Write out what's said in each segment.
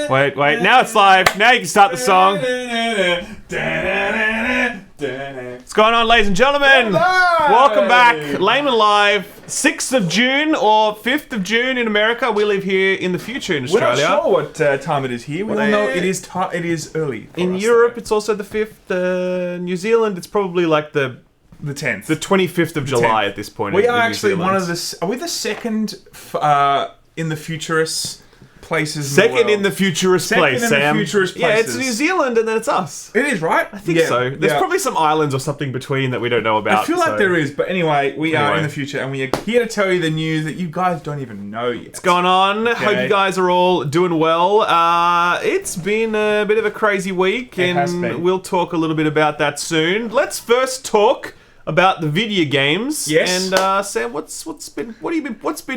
Wait. Now it's live. Now you can start the song. What's going on, ladies and gentlemen? Welcome back. Layman Live. 6th of June or 5th of June in America. We live here in the future in Australia. We're not sure what time it is here. We all know it is early. In Europe, it's also the 5th. New Zealand, it's probably like the 10th. The 25th of July 10th. At this point. We are actually one of the... Are we the second in the futurist places Second in the futurist place, Sam. Second in the futurist places. Yeah, it's New Zealand and then it's us. It is, right? I think so. There's probably some islands or something between that we don't know about. I feel like there is, but anyway, we are in the future and we are here to tell you the news that you guys don't even know yet. What's going on? Okay. Hope you guys are all doing well. It's been a bit of a crazy week and we'll talk a little bit about that soon. Let's first talk about the video games. Yes. And Sam, what's been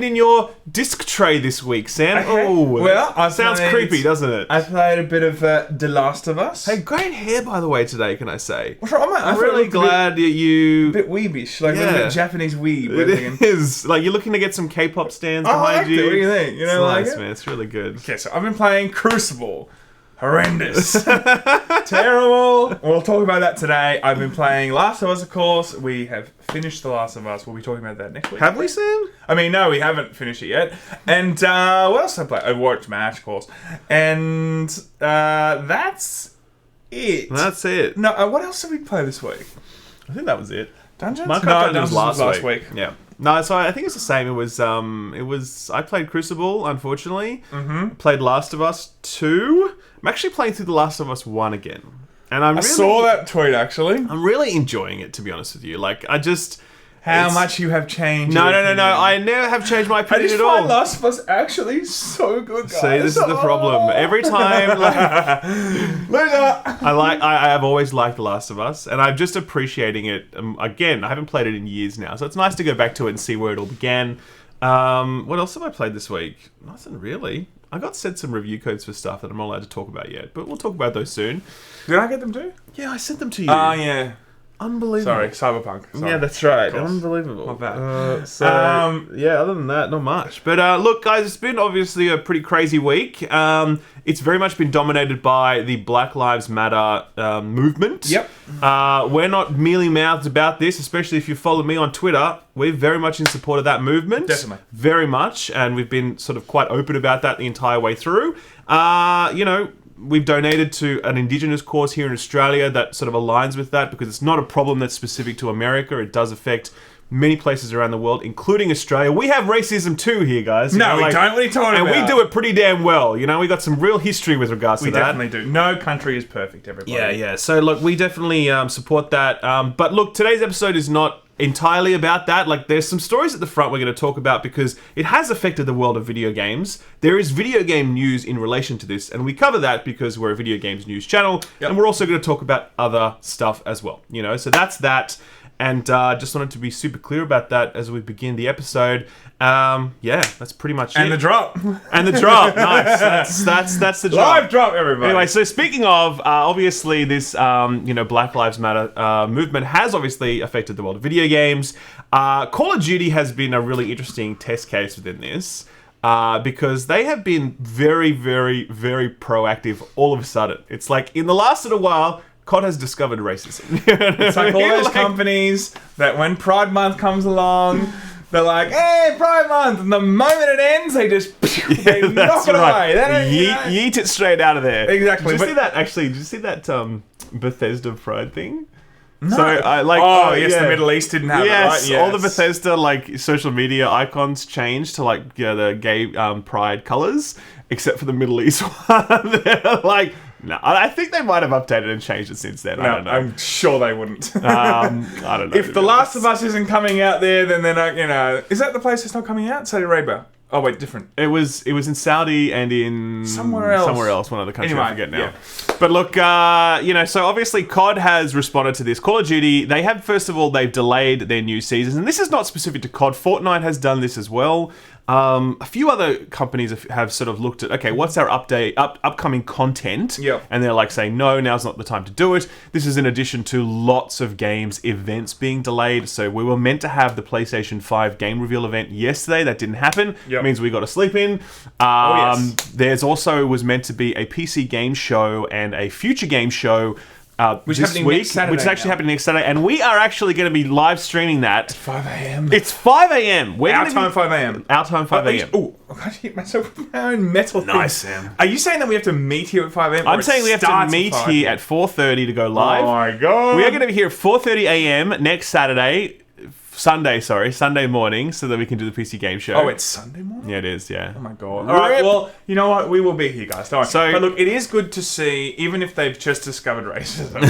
in your disc tray this week, Sam? Okay. Oh, well, sounds creepy, doesn't it? I played a bit of The Last of Us. Hey, great hair, by the way, today. Can I say? What's wrong, mate? I'm really glad that you a bit weebish, like a bit Japanese weeb. It is like you're looking to get some K-pop stands behind you. What do you think? You know, it's nice, man. It's really good. Okay, so I've been playing Crucible. Horrendous. Terrible. We'll talk about that today. I've been playing Last of Us, of course. We have finished The Last of Us. We'll be talking about that next week. Have we, Sam? I mean, no, we haven't finished it yet. And what else did I play? Overwatch, Smash, of course. And that's it. That's it. No, what else did we play this week? I think that was it. Dungeons? Minecraft Dungeons was last week. Yeah. No, so I think it's the same. It was. I played Crucible, unfortunately. Mm-hmm. Played Last of Us 2. I'm actually playing through The Last of Us 1 again, and I saw that tweet actually. I'm really enjoying it, to be honest with you. Like, how much you have changed. No. I never have changed my opinion at all. I just find Last of Us actually so good, guys. See, this is the problem. Every time, I have always liked The Last of Us, and I'm just appreciating it. Again, I haven't played it in years now, so it's nice to go back to it and see where it all began. What else have I played this week? Nothing really. I got sent some review codes for stuff that I'm not allowed to talk about yet, but we'll talk about those soon. Did I get them too? Yeah, I sent them to you. Oh, yeah. Unbelievable. Sorry, Cyberpunk. Sorry. Yeah, that's right. Unbelievable. Not bad. Yeah, other than that, not much. But look, guys, it's been obviously a pretty crazy week. It's very much been dominated by the Black Lives Matter movement. Yep. We're not mealy-mouthed about this, especially if you follow me on Twitter. We're very much in support of that movement. Definitely. Very much. And we've been sort of quite open about that the entire way through. We've donated to an Indigenous cause here in Australia that sort of aligns with that because it's not a problem that's specific to America. It does affect many places around the world, including Australia. We have racism too here, guys. No, we don't. What are you talking about? And we do it pretty damn well. You know, we got some real history with regards to that. We definitely do. No country is perfect, everybody. Yeah. So, look, we definitely support that. But, look, today's episode is not entirely about that. Like, there's some stories at the front we're going to talk about because it has affected the world of video games. There is video game news in relation to this, and we cover that because we're a video games news channel, and we're also going to talk about other stuff as well. You know, so that's that. And just wanted to be super clear about that as we begin the episode. That's pretty much it. And the drop. And the drop. Nice. That's the drop. Live drop, everybody. Anyway, so speaking of, obviously this, Black Lives Matter movement has obviously affected the world of video games. Call of Duty has been a really interesting test case within this. Because they have been very, very, very proactive all of a sudden. It's like, in the last little while, COD has discovered racism. It's like all those companies that when Pride Month comes along, they're like, hey, Pride Month! And the moment it ends, they just they knock it away. Yeet it straight out of there. Exactly. Did you see that Bethesda Pride thing? No. So the Middle East didn't have it, right? Yes. All the Bethesda social media icons changed to the gay pride colors, except for the Middle East one. They're like, no, I think they might have updated and changed it since then. I don't know. I'm sure they wouldn't. I don't know. If The Last of Us isn't coming out there, then they're not, is that the place that's not coming out? Saudi Arabia. Oh wait, different. It was in Saudi and in somewhere else, one other country. Anyway, I forget now. Yeah. But look, so obviously COD has responded to this. Call of Duty, they've delayed their new seasons, and this is not specific to COD. Fortnite has done this as well. A few other companies have sort of looked at, okay, what's our upcoming content? Yep. And they're like saying, no, now's not the time to do it. This is in addition to lots of games events being delayed. So we were meant to have the PlayStation 5 game reveal event yesterday. That didn't happen. Yep. Means we got to sleep in. Yes. There's also was meant to be a PC game show and a future game show Which this happening week, next Saturday which is actually now. happening next Saturday, and we are actually going to be live streaming that. 5 a.m. It's 5 a.m. Our time, 5 a.m. Our time, 5 a.m. Oh, I can't hit myself with my own metal thing. Nice, Sam. Are you saying that we have to meet here at 5 a.m.? I'm saying we have to meet here at 4:30 to go live. Oh my god. We are going to be here at 4:30 a.m. next Sunday morning, so that we can do the PC game show. Oh, it's Sunday morning? Yeah, it is, yeah. Oh my god. Alright, well, you know what? We will be here, guys. Don't worry. So- but look, it is good to see, even if they've just discovered racism,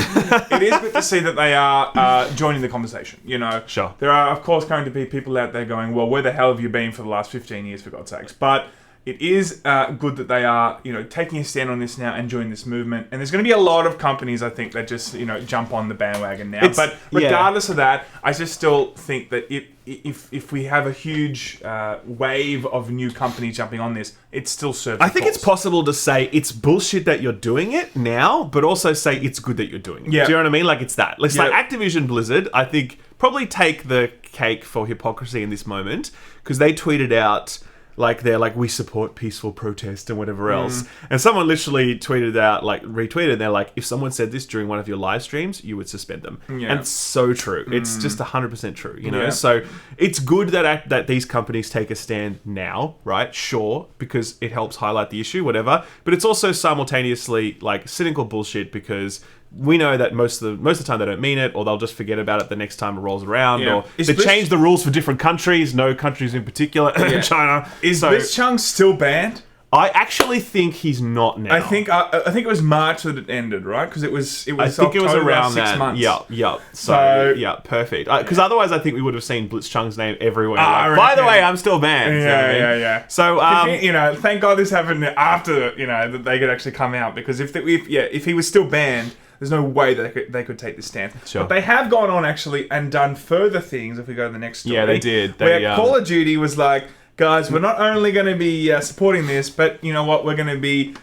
it is good to see that they are joining the conversation, you know? Sure. There are, of course, going to be people out there going, well, where the hell have you been for the last 15 years, for God's sakes? But it is good that they are, you know, taking a stand on this now and joining this movement. And there's going to be a lot of companies, I think, that just, you know, jump on the bandwagon now. But regardless of that, I just still think that if we have a huge wave of new companies jumping on this, it still serves I think the it's cause. possible to say it's bullshit that you're doing it now, but also say it's good that you're doing it. Yeah. Do you know what I mean? Like, it's that. It's Yeah. like Activision Blizzard, I think, probably take the cake for hypocrisy in this moment, because they tweeted out, like, they're like, we support peaceful protest and whatever else. And someone literally tweeted out, like, retweeted, they're like, if someone said this during one of your live streams, you would suspend them. Yeah. And it's so true. It's just 100% true, you know? Yeah. So it's good that these companies take a stand now, right? Sure, because it helps highlight the issue, whatever. But it's also simultaneously, like, cynical bullshit, because we know that most of the time they don't mean it, or they'll just forget about it the next time it rolls around, Yeah. or they change the rules for different countries, no countries in particular, China. Is Blitzchung still banned? I actually think he's not now. I think it was March that it ended, right? Because it was I think it was October, around 6 that. months. Yeah. So yeah, perfect. Because otherwise, I think we would have seen Blitzchung's name everywhere. I Like, by the reckon. way, I'm still banned. You know what I mean? Yeah. So you know, thank God this happened after, you know, that they could actually come out, because if he was still banned, there's no way that they could take this stand. Sure. But they have gone on actually and done further things. If we go to the next story, Yeah, they did. Where Call of Duty was like, guys, we're not only going to be supporting this, but you know what? We're going to be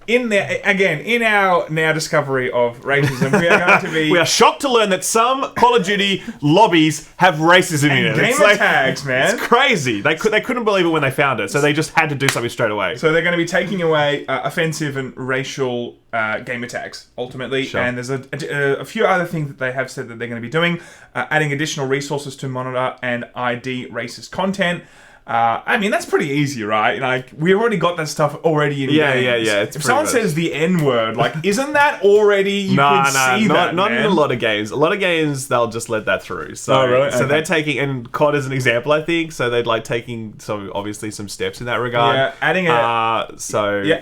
in our now discovery of racism. We are going to be. we are shocked to learn that some Call of Duty lobbies have racism in it. gamer It's like, tags, man. it's crazy. They couldn't believe it when they found it, so they just had to do something straight away. So they're going to be taking away offensive and racial gamer tags, ultimately. Sure. And there's a few other things that they have said that they're going to be doing. Adding additional resources to monitor and ID racist content. I mean, that's pretty easy, right? Like, we already got that stuff already in Yeah, games. yeah, it's if pretty someone much- says the N-word, like, isn't that already, you can see that, not man? in a lot of games. A lot of games, they'll just let that through. So, Oh, really? So Okay. they're taking, and COD is an example, I think. So they're like taking obviously some steps in that regard. Yeah,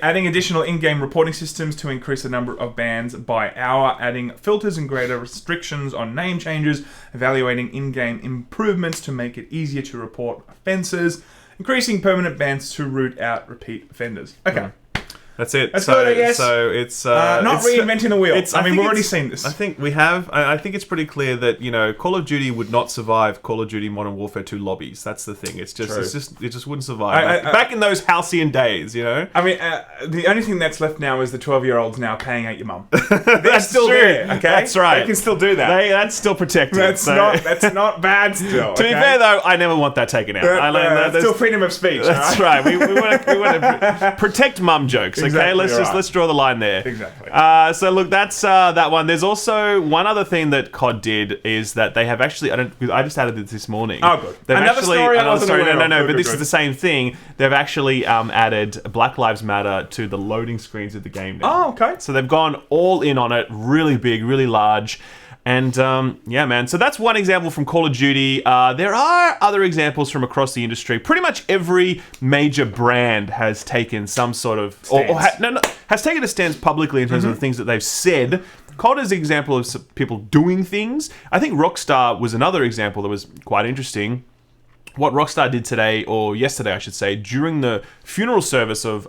adding additional in-game reporting systems to increase the number of bans by hour, adding filters and greater restrictions on name changes, evaluating in-game improvements to make it easier to report offences, increasing permanent bans to root out repeat offenders. Okay. That's it. That's good, I guess. So it's Not reinventing the wheel. I mean, think we've already it's- seen this. I think we have. I think it's pretty clear that, you know, Call of Duty would not survive Call of Duty Modern Warfare 2 lobbies. That's the thing. It just wouldn't survive. Back in those halcyon days, you know. I mean, the only thing that's left now is the 12-year-olds now paying out your mum. They're still true. there, okay? That's right. They can still do that. That's still protected. That's so- not bad still. To be fair, though, I never want that taken out. That's still freedom of speech, That's right. We want to protect mum jokes. Okay, Exactly let's draw the line there. Exactly. So look, that's that one. There's also one other thing that COD did is that they have actually. I just added this morning. Oh, good. They've Another actually, story I another wasn't story. aware of. No. Good, But this good. is the same thing. They've actually added Black Lives Matter to the loading screens of the game now. Oh, okay. So they've gone all in on it, really big, really large. And yeah, man. So that's one example from Call of Duty. There are other examples from across the industry. Pretty much every major brand has taken some sort of has taken a stance publicly in terms of the things that they've said. COD is an example of people doing things. I think Rockstar was another example that was quite interesting, what Rockstar did today, or yesterday, I should say, during the funeral service of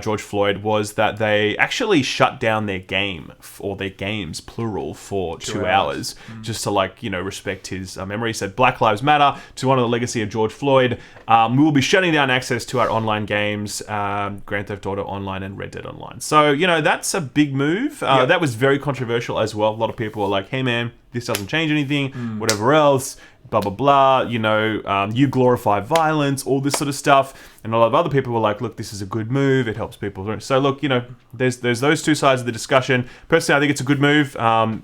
George Floyd, was that they actually shut down their game, or their games, plural, for 2 hours, just to, like, you know, respect his memory. He said, Black Lives Matter, to honor the legacy of George Floyd. We will be shutting down access to our online games, Grand Theft Auto Online and Red Dead Online. So, you know, that's a big move. That was very controversial as well. A lot of people were like, hey, man, this doesn't change anything, whatever else, blah, blah, blah, you know, you glorify violence, all this sort of stuff. And a lot of other people were like, look, this is a good move, it helps people. So, look, you know, there's those two sides of the discussion. Personally, I think it's a good move.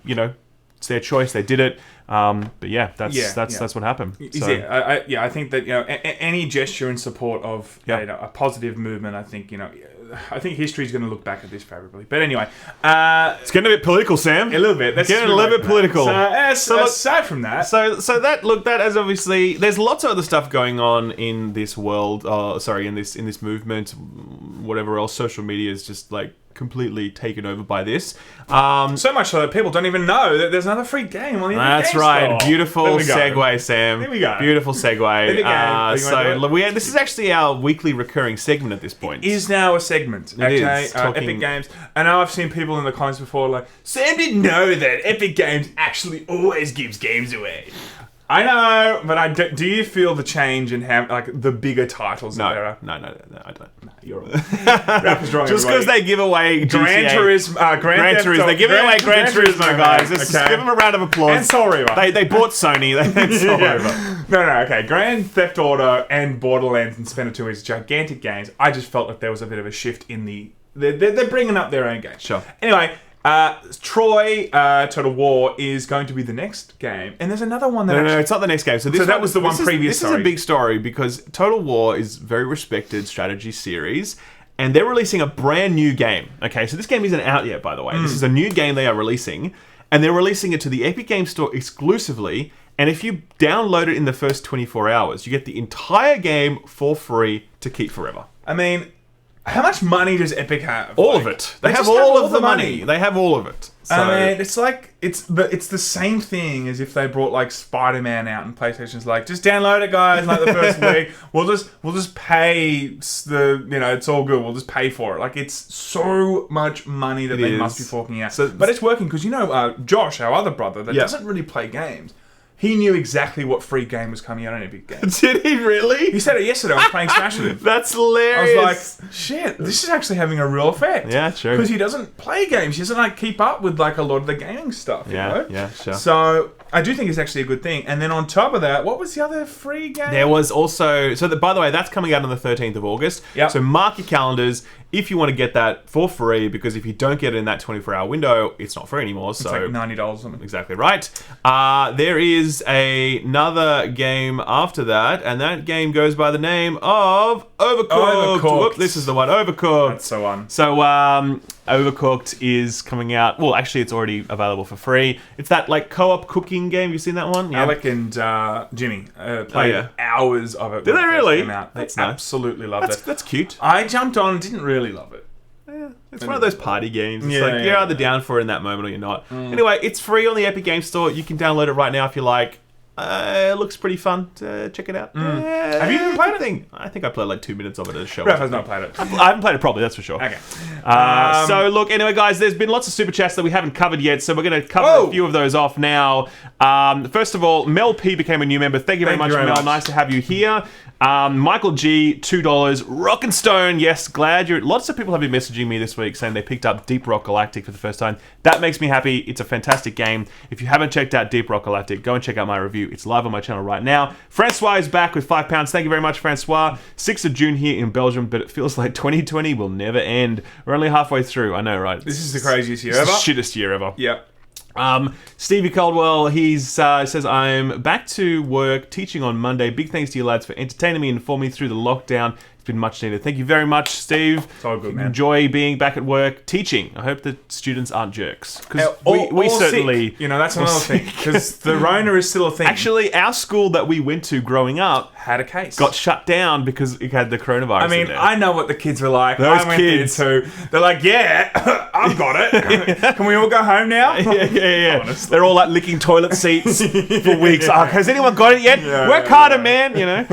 You know, it's their choice, they did it. But yeah, that's what happened. So, I think that, you know, any gesture in support of you know, a positive movement, I think, you know, I think history's going to look back at this favorably. But anyway, it's getting a bit political, Sam. A little bit. It's getting a little bit political. So aside from that, so that as obviously, there's lots of other stuff going on in this world. In this movement, whatever else. Social media is just like completely taken over by this. So much so that people don't even know that there's another free game on the That's right. Store. Beautiful segue, Sam. There we go. Beautiful segue. This is actually our weekly recurring segment at this point. It is now a segment. It is. Epic Games. I know I've seen people in the comments before like, Sam didn't know that Epic Games actually always gives games away. I know, but do you feel the change in how, like, the bigger titles that there are? No, I don't. No, you're wrong. Rapper's wrong. Just because they give away Gran Turismo. They're giving away Gran Turismo, guys. Just give them a round of applause. And Soul Reaver. They bought Sony. They Soul Reaver. No, okay. Grand Theft Auto and Borderlands and Splinter 2 is gigantic games. I just felt like there was a bit of a shift in the... They're bringing up their own game. Sure. Anyway... Troy Total War is going to be the next game, and there's another one that no, it's not the next game. So that was the one previous. This is a big story because Total War is a very respected strategy series, and they're releasing a brand new game. Okay, so this game isn't out yet, by the way. This is a new game they are releasing, and they're releasing it to the Epic Games Store exclusively. And if you download it in the first 24 hours, you get the entire game for free to keep forever. I mean, how much money does Epic have? All of it. They have all of the money. They have all of it. So, I mean, it's like it's the same thing as if they brought like Spider-Man out and PlayStation's like, just download it, guys. Like the first week, we'll just pay the, you know, it's all good. We'll just pay for it. Like, it's so much money that they must be forking out. But it's working because, you know, Josh, our other brother, that doesn't really play games. He knew exactly what free game was coming out on Epic Games. Did he really? He said it yesterday. I was playing Smash with him. That's hilarious. I was like, shit, this is actually having a real effect. Yeah, true. Because he doesn't play games. He doesn't like keep up with like a lot of the gaming stuff. You know? Yeah, sure. So I do think it's actually a good thing. And then on top of that, what was the other free game? There was also... So, by the way, that's coming out on the 13th of August. Yep. So mark your calendars if you want to get that for free, because if you don't get it in that 24-hour window, it's not free anymore. It's like $90 or something. Exactly right. There is another game after that, and that game goes by the name of Overcooked. Whoop, this is the one, Overcooked. That's the one. So, Overcooked is coming out... Well, actually, it's already available for free. It's that, like, co-op cooking game. You've seen that one? Yeah. Alec and Jimmy played hours of it. Did they really? That's nice. Absolutely loved it. That's cute. I jumped on and didn't really love it. Yeah, it's one of those party games. It's like, you're either down for it in that moment or you're not. Anyway, it's free on the Epic Games Store. You can download it right now if you like. It looks pretty fun. Check it out. Have you even played it? I think I played like 2 minutes of it at a show. Raph has not played it. I haven't played it properly, that's for sure. Okay. So, look, anyway, guys, there's been lots of super chats that we haven't covered yet, so we're going to cover a few of those off now. First of all, Mel P became a new member. Thank you very much, Mel. Nice to have you here. Michael G, $2. Rock and Stone, yes, glad you're... Lots of people have been messaging me this week saying they picked up Deep Rock Galactic for the first time. That makes me happy. It's a fantastic game. If you haven't checked out Deep Rock Galactic, go and check out my review. It's live on my channel right now. Francois is back with £5. Thank you very much, Francois. 6th of June here in Belgium, but it feels like 2020 will never end. We're only halfway through. I know, right? This is the craziest year ever. It's the shittest year ever. Yep. Stevie Caldwell, he's says, I'm back to work teaching on Monday. Big thanks to you lads for entertaining me and informing me through the lockdown. It's been much needed. Thank you very much, Steve. It's all good, man. Enjoy being back at work teaching. I hope the students aren't jerks. Because Or we certainly... sick. You know, that's another thing. Because the Rona is still a thing. Actually, our school that we went to growing up had a case. got shut down because it had the coronavirus. I mean, in there. I know what the kids were like. Those I went kids. there too. They're like, yeah, I've got it. Can we all go home now? Yeah. Honestly. They're all like licking toilet seats for weeks. Oh, has anyone got it yet? Work harder, man. You know.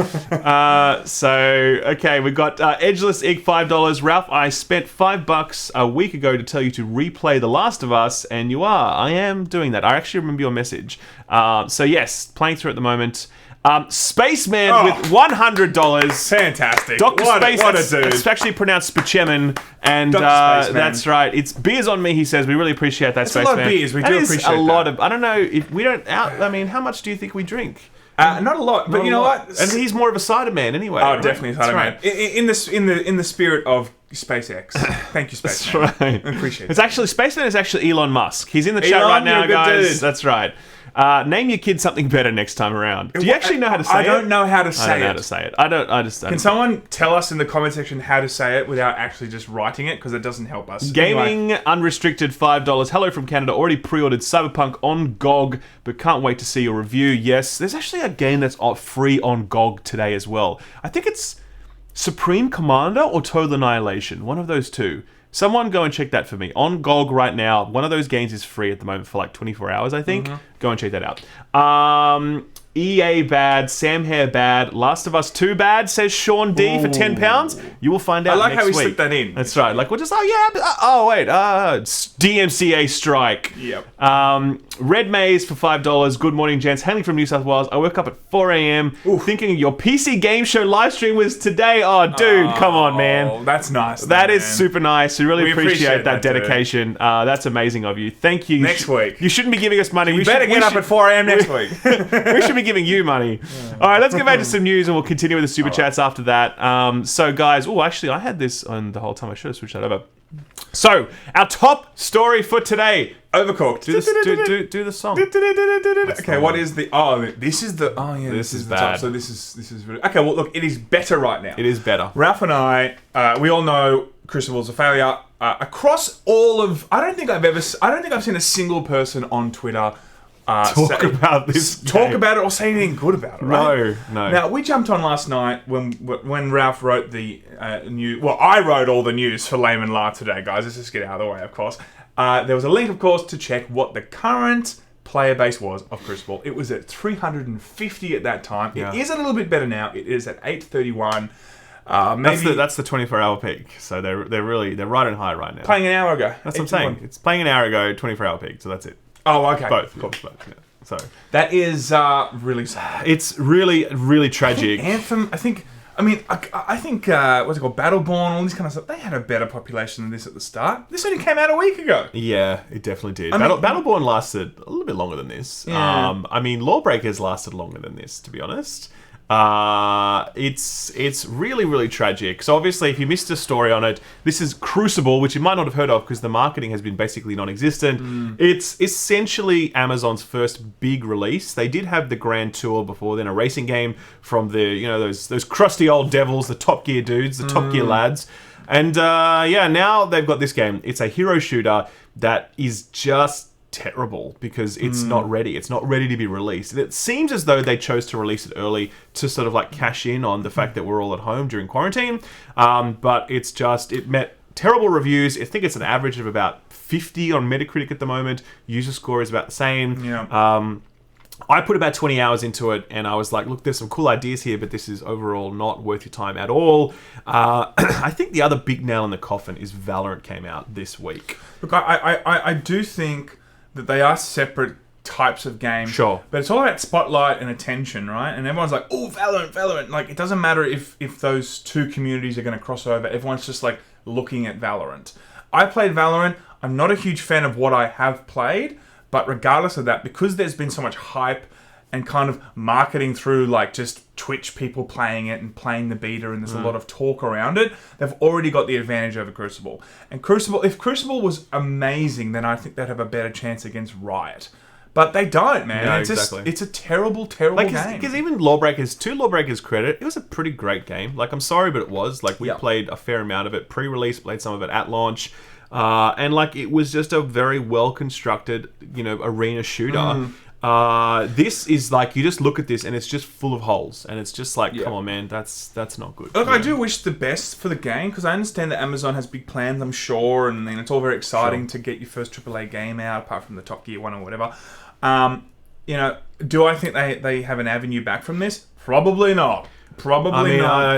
Okay, we got Edgeless Ig $5. Ralph, I spent $5 a week ago to tell you to replay The Last of Us, and you are. I am doing that. I actually remember your message. So yes, playing through at the moment. Spaceman with $100. Fantastic. Dr. What Space, a dude. it's actually pronounced Spaceman, and Dr. Spaceman. that's right. It's beers on me, he says. We really appreciate that, That's Spaceman. a lot of beers. We That do is appreciate a lot that. of... I don't know if we don't... I mean, how much do you think we drink? Not a lot, but Not you a know lot. what? And he's more of a cider man anyway. Oh, right? definitely a cider That's man. right. In the spirit of SpaceX. Thank you, That's Spaceman. right. I appreciate It's it. actually... Spaceman is actually Elon Musk. He's in the chat Elon, right now, you're a good guys. dude. That's right. Name your kid something better next time around. Do you actually know how to say it? I don't know how to I say don't know it. how to say it. I just don't. Can someone tell us in the comment section how to say it without actually just writing it? Because it doesn't help us. Gaming Anyway. Unrestricted $5. Hello from Canada. Already pre-ordered Cyberpunk on GOG, but can't wait to see your review. Yes, there's actually a game that's free on GOG today as well. I think it's Supreme Commander or Total Annihilation. One of those two. Someone go and check that for me. On GOG right now, one of those games is free at the moment for like 24 hours, I think. Go and check that out. EA bad, Sam Hare bad, Last of Us 2 bad, says Sean D for £10. You will find out I like next how we week. slipped that in. That's right. Like, we're just, DMCA strike. Yep. Red Maze for $5. Good morning, gents. Hailing from New South Wales. I woke up at 4 a.m. thinking your PC game show live stream was today. Oh, dude, come on, man. Oh, that's nice. That is man. super nice. We really appreciate that dude. dedication. That's amazing of you. Thank you. Next week. You shouldn't be giving us money. You better get up at 4 a.m. next week. We should be giving you money. All right, let's get back to some news and we'll continue with the super chats after that. So, guys, actually, I had this on the whole time. I should have switched that over. So, our top story for today. Overcooked. Do the song. Okay, what is the... this is the... Oh, yeah, This is the bad. top. So this is really... Okay, well, look, it is better right now. It is better. Ralph and I, we all know Crucible's a failure. Across all of... I don't think I've seen a single person on Twitter... Talk about this Talk game. about it or say anything good about it, right? No. Now, we jumped on last night when Ralph wrote the news. Well, I wrote all the news for Layman La today, guys. Let's just get it out of the way, of course. There was a link, of course, to check what the current player base was of Crucible. It was at 350 at that time. Yeah. It is a little bit better now. It is at 831. That's the 24-hour peak. So they're riding high right now. Playing an hour ago. That's what I'm saying. It's playing an hour ago, 24-hour peak. So that's it. Oh, okay. Both, of course, both. Yeah. So that is really sad. it's really, really tragic. Anthem, I think what's it called, Battleborn, all this kind of stuff. They had a better population than this at the start. This only came out a week ago. Yeah, it definitely did. I mean- Battleborn lasted a little bit longer than this. Yeah. Lawbreakers lasted longer than this, to be honest. It's really, really tragic. So obviously, if you missed a story on it, this is Crucible, which you might not have heard of because the marketing has been basically non-existent. It's essentially Amazon's first big release. They did have the Grand Tour before then, a racing game from the those crusty old devils, the Top Gear dudes, the Top Gear lads. And now they've got this game. It's a hero shooter that is just terrible because it's not ready. It's not ready to be released. And it seems as though they chose to release it early to sort of like cash in on the fact that we're all at home during quarantine. But it met terrible reviews. I think it's an average of about 50 on Metacritic at the moment. User score is about the same. Yeah. I put about 20 hours into it and I was like, look, there's some cool ideas here, but this is overall not worth your time at all. I think the other big nail in the coffin is Valorant came out this week. Look, I do think that they are separate types of games. Sure. But it's all about spotlight and attention, right? And everyone's like, oh, Valorant. Like, it doesn't matter if those two communities are going to cross over. Everyone's just like looking at Valorant. I played Valorant. I'm not a huge fan of what I have played. But regardless of that, because there's been so much hype and kind of marketing through like just Twitch people playing it and playing the beta and there's a lot of talk around it, they've already got the advantage over Crucible. And if Crucible was amazing, then I think they'd have a better chance against Riot. But they don't, man. No, it's exactly. it's a terrible game. Because even Lawbreakers, to Lawbreakers' credit, it was a pretty great game. Like, I'm sorry, but it was. Like, we played a fair amount of it pre-release, played some of it at launch. And, like, it was just a very well-constructed, arena shooter. This is, like, you just look at this and it's just full of holes. And it's just like, come on, man, that's not good. Look, I do wish the best for the game, because I understand that Amazon has big plans, I'm sure, and it's all very exciting to get your first AAA game out, apart from the Top Gear one or whatever. Do I think they have an avenue back from this? Probably not. Not.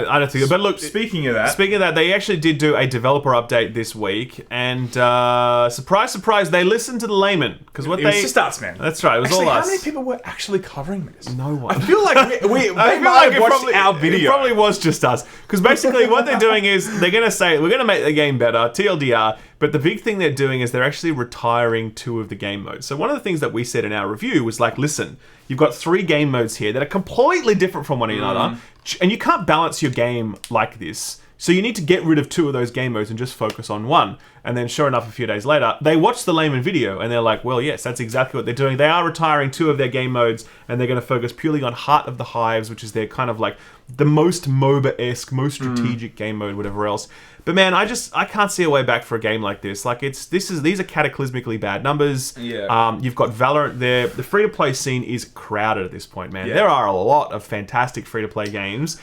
I don't think. But look, speaking of that, they actually did do a developer update this week, and surprise, surprise, they listened to the layman because it was just us, man. That's right. It was all us. How many people were actually covering this? No one. I feel like we might have watched our video. It probably was just us, because basically what they're doing is they're going to say we're going to make the game better, TLDR. But the big thing they're doing is they're actually retiring 2 of the game modes. So one of the things that we said in our review was like, listen, you've got 3 game modes here that are completely different from one another, and you can't balance your game like this. So you need to get rid of 2 of those game modes and just focus on one. And then sure enough, a few days later, they watched the layman video and they're like, well, yes, that's exactly what they're doing. They are retiring 2 of their game modes and they're going to focus purely on Heart of the Hives, which is their kind of like the most MOBA-esque, most strategic game mode, whatever else. But man, I can't see a way back for a game like this. Like these are cataclysmically bad numbers. Yeah. You've got Valorant there. The free-to-play scene is crowded at this point, man. Yeah. There are a lot of fantastic free-to-play games.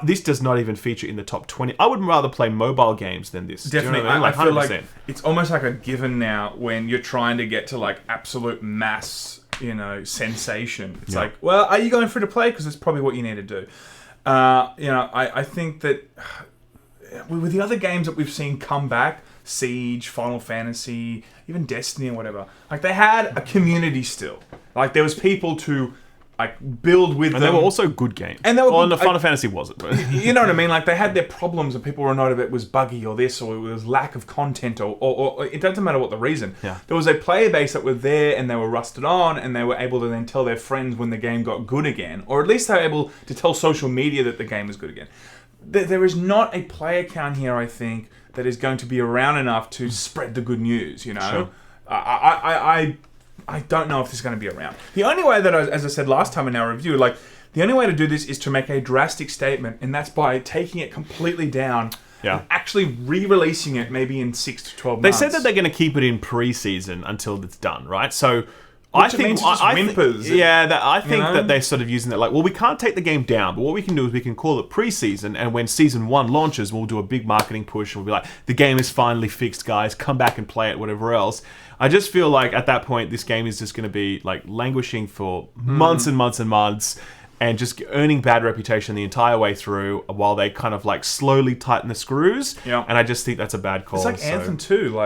This does not even feature in the top 20. I would rather play mobile games than this. Definitely. Do you know what I mean? I feel like it's almost like a given now when you're trying to get to like absolute mass, sensation. It's like, well, are you going free to play? Because it's probably what you need to do. I think that with the other games that we've seen come back, Siege, Final Fantasy, even Destiny or whatever, like they had a community still. Like there was people to build with them. And they were also good games. And they were good. Final Fantasy wasn't. But you know what I mean? Like they had their problems and people were annoyed if it was buggy or this or it was lack of content or it doesn't matter what the reason. Yeah. There was a player base that were there and they were rusted on and they were able to then tell their friends when the game got good again. Or at least they were able to tell social media that the game was good again. There is not a player count here, I think, that is going to be around enough to spread the good news, Sure. I don't know if this is going to be around. The only way that, as I said last time in our review, the only way to do this is to make a drastic statement, and that's by taking it completely down and actually re-releasing it maybe in 6 to 12 months. They said that they're going to keep it in pre-season until it's done, right? So I think whimpers. I think that they're sort of using that we can't take the game down, but what we can do is we can call it pre-season, and when season 1 launches, we'll do a big marketing push, and we'll be like, the game is finally fixed, guys, come back and play it, whatever else. I just feel like at that point, this game is just going to be languishing for months and months and months, and just earning bad reputation the entire way through while they kind of slowly tighten the screws. Yeah. And I just think that's a bad call. It's like Anthem 2.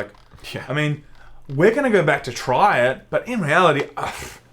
I mean, we're going to go back to try it, but in reality,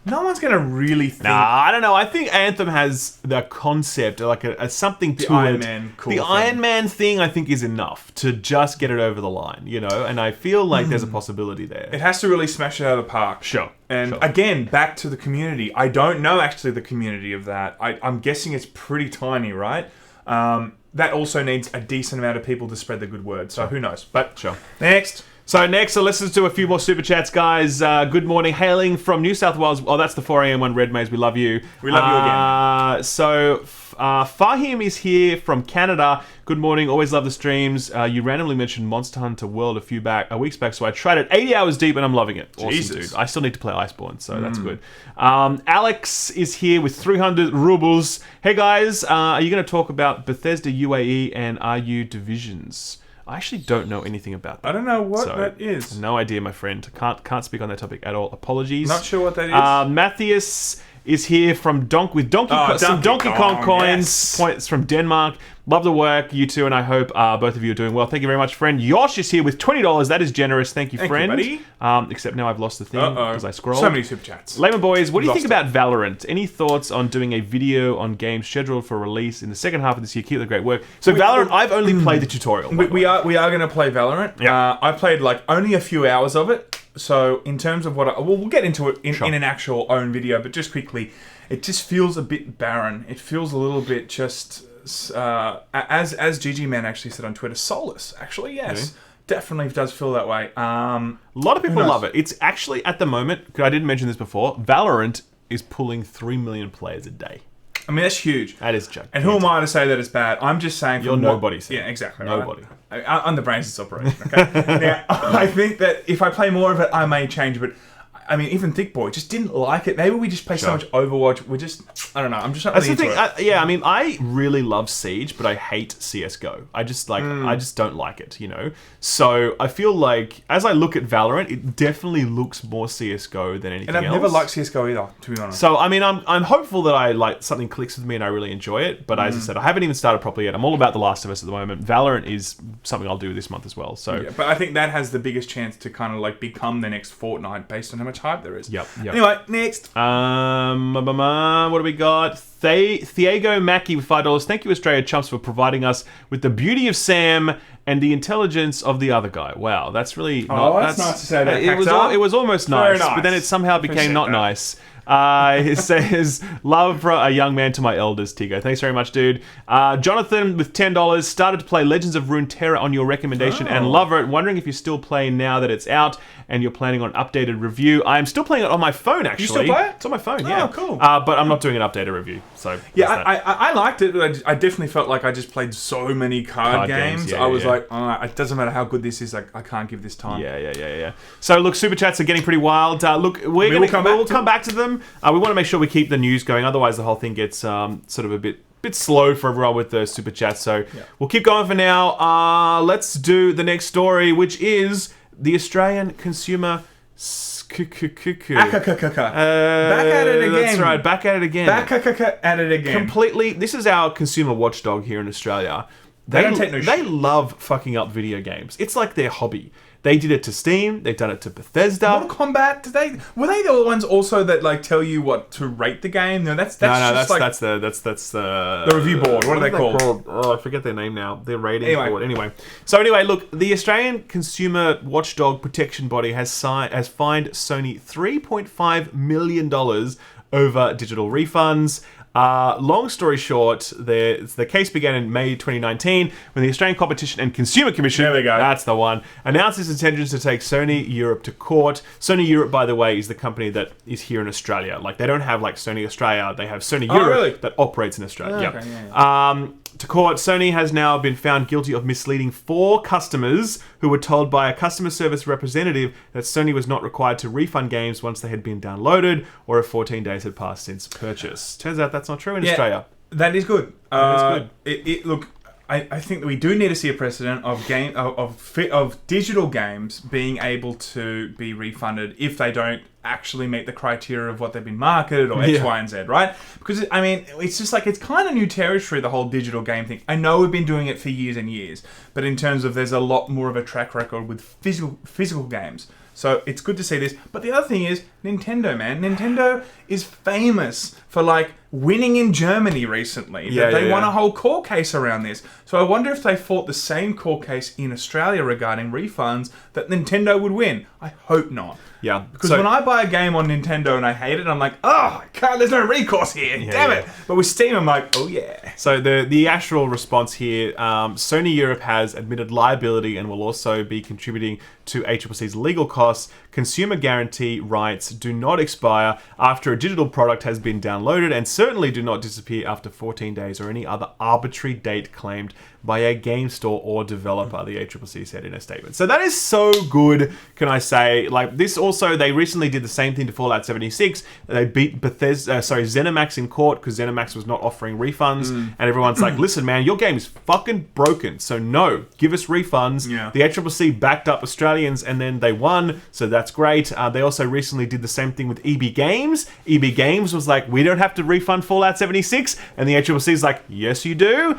no one's going to really think... Nah, I don't know. I think Anthem has the concept, a something to it. Iron Man cool The thing. Iron Man thing, I think, is enough to just get it over the line, And I feel like there's a possibility there. It has to really smash it out of the park. Sure. And again, back to the community. I don't know, actually, the community of that. I'm guessing it's pretty tiny, right? That also needs a decent amount of people to spread the good word. So who knows? But next... So next, let's listen to a few more super chats, guys. Good morning, hailing from New South Wales. Oh, that's the 4 a.m. one, Red Maze. We love you. We love you again. So Fahim is here from Canada. Good morning. Always love the streams. You randomly mentioned Monster Hunter World a few weeks back, so I tried it 80 hours deep, and I'm loving it. Awesome, Jesus. dude. I still need to play Iceborne, so that's good. Alex is here with 300 rubles. Hey, guys. Are you going to talk about Bethesda UAE and RU Divisions? I actually don't know anything about that. I don't know what that is. No idea, my friend. Can't speak on that topic at all. Apologies. Not sure what that is. Matthias is here from Donkey Kong coins. Points from Denmark. Love the work, you two, and I hope both of you are doing well. Thank you very much, friend. Yosh is here with $20. That is generous. Thank you, friend. You, buddy. Except now I've lost the thing because I scrolled. So many super chats. Layman boys, what do you think about Valorant? Any thoughts on doing a video on games scheduled for release in the second half of this year? Keep the great work. So Valorant, I've only played the tutorial. We are going to play Valorant. Yeah. I played only a few hours of it. So in terms of we'll get into it in an actual own video, but just quickly, it just feels a bit barren. It feels a little bit just, as GG Man actually said on Twitter, soulless. Actually, yes. Really? definitely does feel that way. A lot of people love it. It's actually, at the moment, I didn't mention this before, Valorant is pulling 3 million players a day. I mean, that's huge. That is gigantic. And who am I to say that it's bad? I'm just saying... You're nobody. Yeah, exactly. Nobody. Right? I'm the brains of this operation, okay? Now, I think that if I play more of it, I may change, but... I mean, even Thick Boy just didn't like it. Maybe we just play so much Overwatch. We just... I don't know. I'm just not really into it. Yeah, I mean, I really love Siege, but I hate CSGO. I just don't like it, you know? So, I feel like, as I look at Valorant, it definitely looks more CSGO than anything else. And I've never liked CSGO either, to be honest. So, I mean, I'm hopeful that something clicks with me and I really enjoy it. But as I said, I haven't even started properly yet. I'm all about The Last of Us at the moment. Valorant is something I'll do this month as well. So, yeah, but I think that has the biggest chance to kind of like become the next Fortnite based on how much hype there is. Yep. Anyway, next. What do we got? Thiago Mackie with $5. Thank you, Australia Chumps, for providing us with the beauty of Sam and the intelligence of the other guy. Wow, that's really that's nice to say that. It was almost nice, nice, but then it somehow became not nice. It says, love for a young man to my elders, Tigo. Thanks very much, dude. Jonathan with $10 started to play Legends of Runeterra on your recommendation and love it. Wondering if you're still playing now that it's out and you're planning on updated review. I'm still playing it on my phone, actually. You still play it? It's on my phone, yeah. Oh, cool. But I'm not doing an updated review. So yeah, I liked it. But I definitely felt like I just played so many card games. I was like, it doesn't matter how good this is. Like, I can't give this time. Yeah. So look, super chats are getting pretty wild. Look, we'll come back to them. We want to make sure we keep the news going. Otherwise, the whole thing gets sort of a bit slow for everyone with the super chats. So we'll keep going for now. Let's do the next story, which is the Australian consumer. Back at it again. That's right, back at it again. Back at it again. Completely. This is our consumer watchdog here in Australia. They don't take no shit. They love fucking up video games. It's like their hobby. They did it to Steam. They've done it to Bethesda. Mortal Kombat. Were they the ones also that like tell you what to rate the game? No, that's the review board. What are they called? Oh, I forget their name now. Their rating board. Anyway, look, the Australian Consumer Watchdog Protection Body has fined Sony $3.5 million over digital refunds. Long story short, the case began in May 2019 when the Australian Competition and Consumer Commission, there we go, that's the one, announced its intentions to take Sony Europe to court. Sony Europe, by the way, is the company that is here in Australia. Like, they don't have like Sony Australia, they have Sony Europe that operates in Australia. Okay, yeah. To court, Sony has now been found guilty of misleading 4 customers who were told by a customer service representative that Sony was not required to refund games once they had been downloaded or if 14 days had passed since purchase. Turns out that's not true in Australia. That is good. That is good. Look, I think that we do need to see a precedent of digital games being able to be refunded if they don't actually meet the criteria of what they've been marketed or X, Y, and Z, right? Because, I mean, it's just like, it's kind of new territory, the whole digital game thing. I know we've been doing it for years and years, but in terms of there's a lot more of a track record with physical games. So it's good to see this. But the other thing is Nintendo, man. Nintendo is famous for like winning in Germany recently. They won a whole court case around this. So I wonder if they fought the same court case in Australia regarding refunds that Nintendo would win. I hope not. Yeah. Because when I buy a game on Nintendo and I hate it, I'm like, oh, there's no recourse here. Damn it. But with Steam, I'm like, oh yeah. So the actual response here, Sony Europe has admitted liability and will also be contributing to ACCC's legal costs. Consumer guarantee rights do not expire after a digital product has been downloaded and certainly do not disappear after 14 days or any other arbitrary date claimed by a game store or developer, the ACCC said in a statement. So that is so good, can I say. Like, this also, they recently did the same thing to Fallout 76. They beat ZeniMax in court because ZeniMax was not offering refunds. And everyone's like, listen, man, your game is fucking broken. So no, give us refunds. Yeah. The ACCC backed up Australians and then they won. So that's great. They also recently did the same thing with EB Games. EB Games was like, we don't have to refund Fallout 76. And the ACCC's like, yes, you do.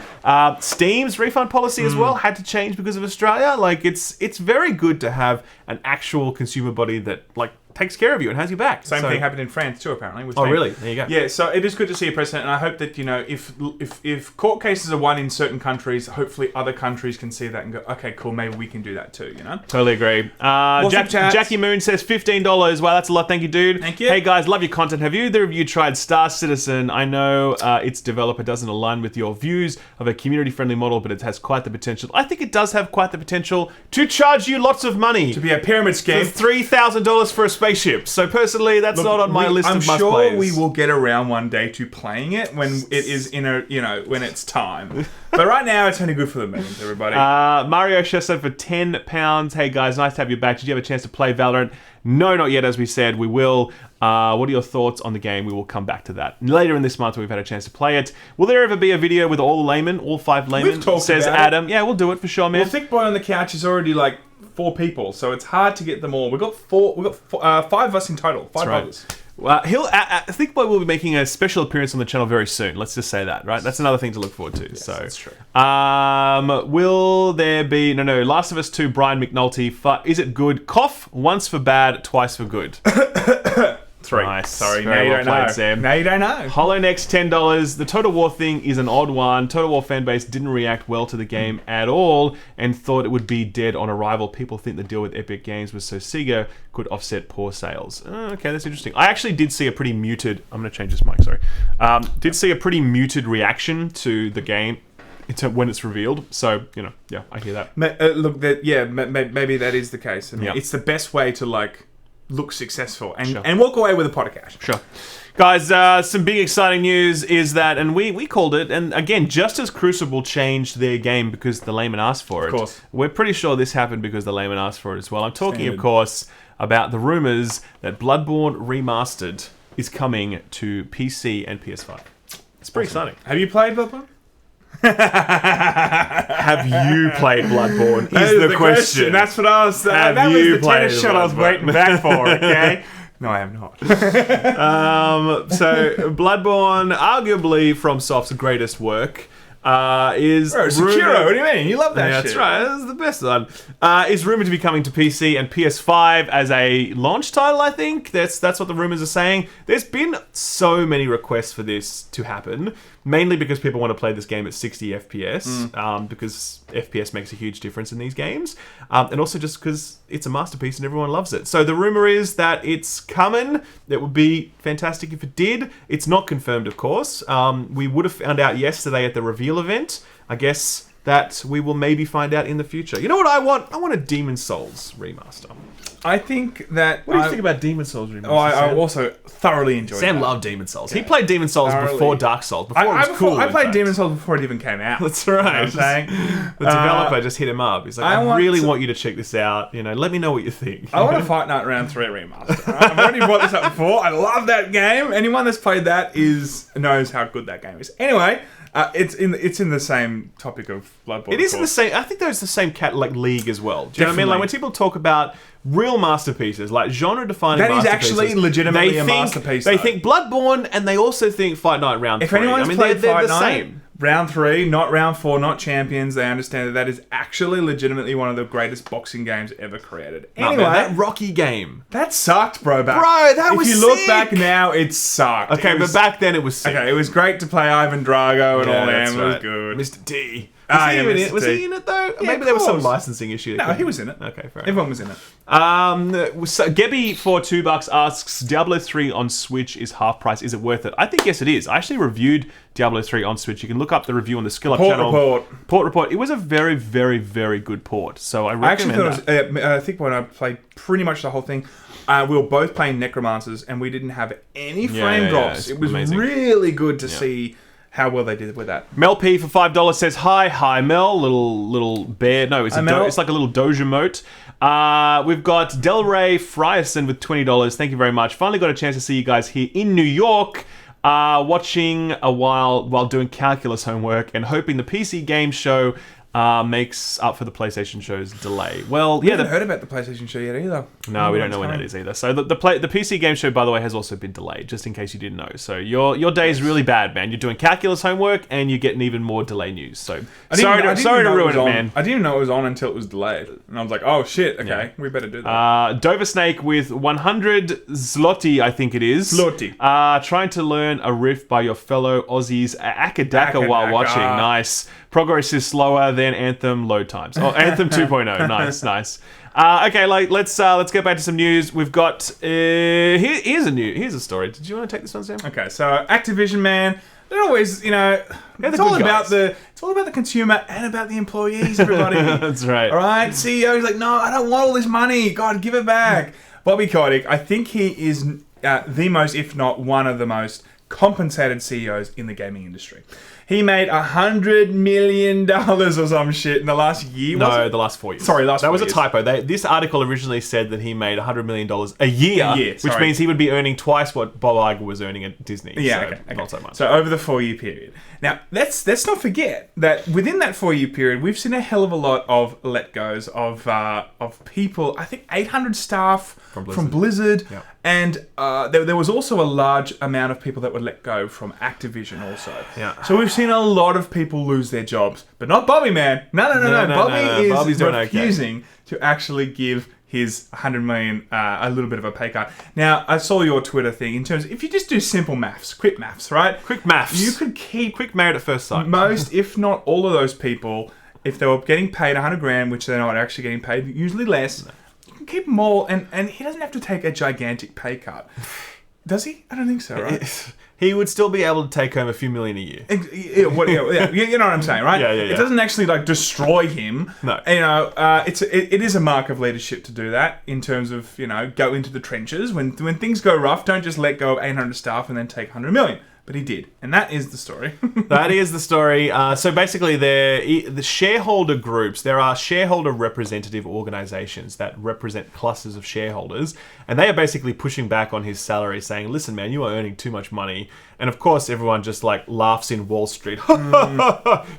Steam's refund policy as well had to change because of Australia. Like, it's very good to have an actual consumer body that like takes care of you and has your back. Same thing happened in France too, apparently. With Oh, really? There you go. Yeah, so it is good to see a precedent, and I hope that, you know, if court cases are won in certain countries, hopefully other countries can see that and go, okay, cool, maybe we can do that too, you know? Totally agree. Jackie Moon says $15. Wow, that's a lot. Thank you, dude. Thank you. Hey, guys, love your content. Have either of you tried Star Citizen? I know its developer doesn't align with your views of a community-friendly model, but it has quite the potential. I think it does have quite the potential to charge you lots of money. To be a pyramid scheme. For $3,000 for a spaceship. So personally, that's not on my list of must-plays. I'm sure we will get around one day to playing it when it is in a, you know, when it's time. But right now, it's only good for the memes, everybody. Mario Shessa for £10. Hey guys, nice to have you back. Did you have a chance to play Valorant? No, not yet, as we said. We will. What are your thoughts on the game? We will come back to that. Later in this month, we've had a chance to play it. Will there ever be a video with all laymen, all 5 laymen? We've talked says about Adam. Yeah, we'll do it for sure, man. Well, Thick Boy on the Couch is already like 4 people, so it's hard to get them all. We've got 5 of us in total. 5 brothers. I think Boy will be making a special appearance on the channel very soon. Let's just say that, right? That's another thing to look forward to. Yes, so that's true. Will there be no Last of Us 2 Brian McNulty? Is it good? Cough once for bad, twice for good. 3. Nice. Sorry, Very now you well don't played, know. Sam. Now you don't know. Hollow Next $10. The Total War thing is an odd one. Total War fanbase didn't react well to the game at all and thought it would be dead on arrival. People think the deal with Epic Games was so Sega could offset poor sales. Okay, that's interesting. I actually did see a pretty muted... I'm going to change this mic, sorry. Did see a pretty muted reaction to the game when it's revealed. So, you know, yeah, I hear that. Look, maybe that is the case. I mean, it's the best way to, like, look successful and walk away with a pot of cash. Sure. Guys, some big exciting news is that, and we called it, and again, just as Crucible changed their game because the layman asked for it, of course, we're pretty sure this happened because the layman asked for it as well. I'm talking, of course, about the rumors that Bloodborne Remastered is coming to PC and PS5. It's pretty exciting. Have you played Bloodborne? Have you played Bloodborne? Is the question. That's what I was saying. That was the tennis shot I was waiting back for, okay? No, I have not. So, Bloodborne, arguably FromSoft's greatest work, is... Sekiro, what do you mean? You love that shit. That's right, that's the best one. Is rumored to be coming to PC and PS5 as a launch title, I think. That's what the rumors are saying. There's been so many requests for this to happen, mainly because people want to play this game at 60 FPS, because FPS makes a huge difference in these games, and also just because it's a masterpiece and everyone loves it. So the rumor is that it's coming. It would be fantastic if it did. It's not confirmed, of course. We would have found out yesterday at the reveal event. I guess that we will maybe find out in the future. You know what I want? I want a Demon Souls remaster. I think that... What do you think about Demon Souls remaster? Oh, I also thoroughly enjoyed Sam that. loved Demon Souls. He played Demon Souls before Dark Souls. Before it was cool. I played Demon Souls before it even came out. That's right. You know what I'm saying? The developer just hit him up. He's like, I really want you to check this out. You know, let me know what you think. I want a Fight Night Round 3 remaster. Right? I've already brought this up before. I love that game. Anyone that's played that knows how good that game is. Anyway... it's in the same topic of Bloodborne. It is in the same. I think there's the same league as well. Do you know what I mean? Like when people talk about real masterpieces, like genre-defining masterpieces, that is actually legitimately a masterpiece. They think Bloodborne, and they also think Fight Night Round 3. If anyone's played they're Fight the Night, same. Round 3, not Round 4, not Champions, they understand that is actually legitimately one of the greatest boxing games ever created. Anyway, that Rocky game. That sucked, bro. That was If you look back now, it sucked. Okay, but back then it was sick. Okay, it was great to play Ivan Drago and all that. It was good. Mr. D. Was he in it though? Yeah, maybe there was some licensing issue. No, he was in it. Okay, fair enough. Everyone was in it. So Gebby for $2 asks, Diablo 3 on Switch is half price. Is it worth it? I think yes, it is. I actually reviewed Diablo 3 on Switch. You can look up the review on the Skill Up channel. Port report. It was a very, very, very good port. So I recommend that. I think when I played pretty much the whole thing, we were both playing Necromancers and we didn't have any frame drops. It was amazing. Really good to see how well they did with that. Mel P for $5 says, Hi Mel, little bear. No, it's like a little Doge emote. We've got Delray Frierson with $20. Thank you very much. Finally got a chance to see you guys here in New York, watching a while doing calculus homework and hoping the PC game show makes up for the PlayStation show's delay. Well, We yeah, haven't heard about the PlayStation show yet either. no, we don't know when that is either. So the PC game show, by the way, has also been delayed, just in case you didn't know. So your day is really bad, man. You're doing calculus homework and you're getting even more delay news. So sorry to ruin it, man. I didn't even know it was on until it was delayed, and I was like, oh shit, okay, we better do that. Dover Snake with 100 zloty, I think it is. Zloty. Trying to learn a riff by your fellow Aussies Akadaka while Akadaka. watching. Nice. Progress is slower than Anthem load times. Oh, Anthem 2.0. Nice. Okay, let's get back to some news. We've got here's a story. Did you want to take this one, Sam? Okay, so Activision, man, they're always, it's all about the consumer and about the employees, everybody. That's right. All right, CEO's like, no, I don't want all this money. God, give it back. Bobby Kotick, I think he is the most, if not one of the most compensated CEOs in the gaming industry. He made $100 million or some shit in the last year. No, the last 4 years. Sorry, that was a typo. This article originally said that he made $100 million a year, which means he would be earning twice what Bob Iger was earning at Disney. Yeah, so okay. Not so much. So over the 4 year period. Now, let's not forget that within that 4 year period, we've seen a hell of a lot of let goes of people. I think 800 staff from Blizzard. Yeah. And there was also a large amount of people that were let go from Activision also. Yeah. So we've seen a lot of people lose their jobs. But not Bobby, man. No. Bobby Bobby's is doing refusing to actually give his 100 million a little bit of a pay cut. Now, I saw your Twitter thing in terms of, if you just do simple maths, quick maths, right? Quick maths. You could keep quick married at first sight. most, if not all of those people, if they were getting paid 100 grand, which they're not actually getting paid, usually less, you can keep them all, and he doesn't have to take a gigantic pay cut. Does he? I don't think so, right? He would still be able to take home a few million a year. You know what I'm saying, right? Yeah. It doesn't actually destroy him. No. It is a mark of leadership to do that in terms of go into the trenches when things go rough. Don't just let go of 800 staff and then take 100 million. But he did, and that is the story. That is the story. So basically, the shareholder groups, there are shareholder representative organizations that represent clusters of shareholders, and they are basically pushing back on his salary, saying, listen, man, you are earning too much money. And of course, everyone just laughs in Wall Street.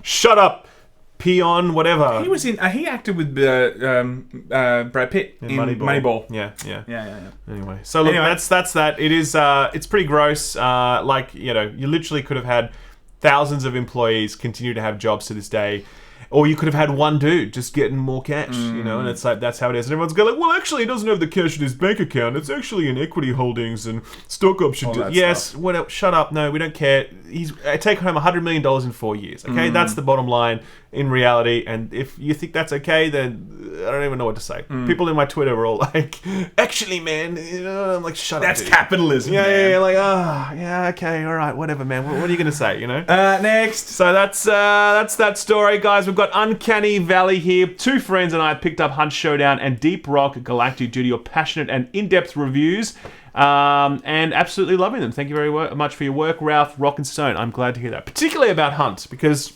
Shut up, peon, whatever. He was in. He acted with Brad Pitt in Moneyball. Yeah. Anyway, so look, that's that. It is. It's pretty gross. You literally could have had thousands of employees continue to have jobs to this day. Or you could have had one dude just getting more cash, and it's like, that's how it is. And everyone's going well, actually, he doesn't have the cash in his bank account. It's actually in equity holdings and stock options. Yes, whatever. Shut up. No, we don't care. He's taken home $100 million in 4 years. Okay, that's the bottom line in reality. And if you think that's okay, then I don't even know what to say. People in my Twitter were all like, actually, man, I'm like, shut up. That's capitalism. Yeah, okay, all right, whatever, man. What are you going to say, Next. So that's that story, guys. We've got Uncanny Valley here. Two friends and I picked up Hunt Showdown and Deep Rock Galactic due to your passionate and in-depth reviews, and absolutely loving them. Thank you very much for your work, Ralph, Rock and Stone. I'm glad to hear that, particularly about Hunt, because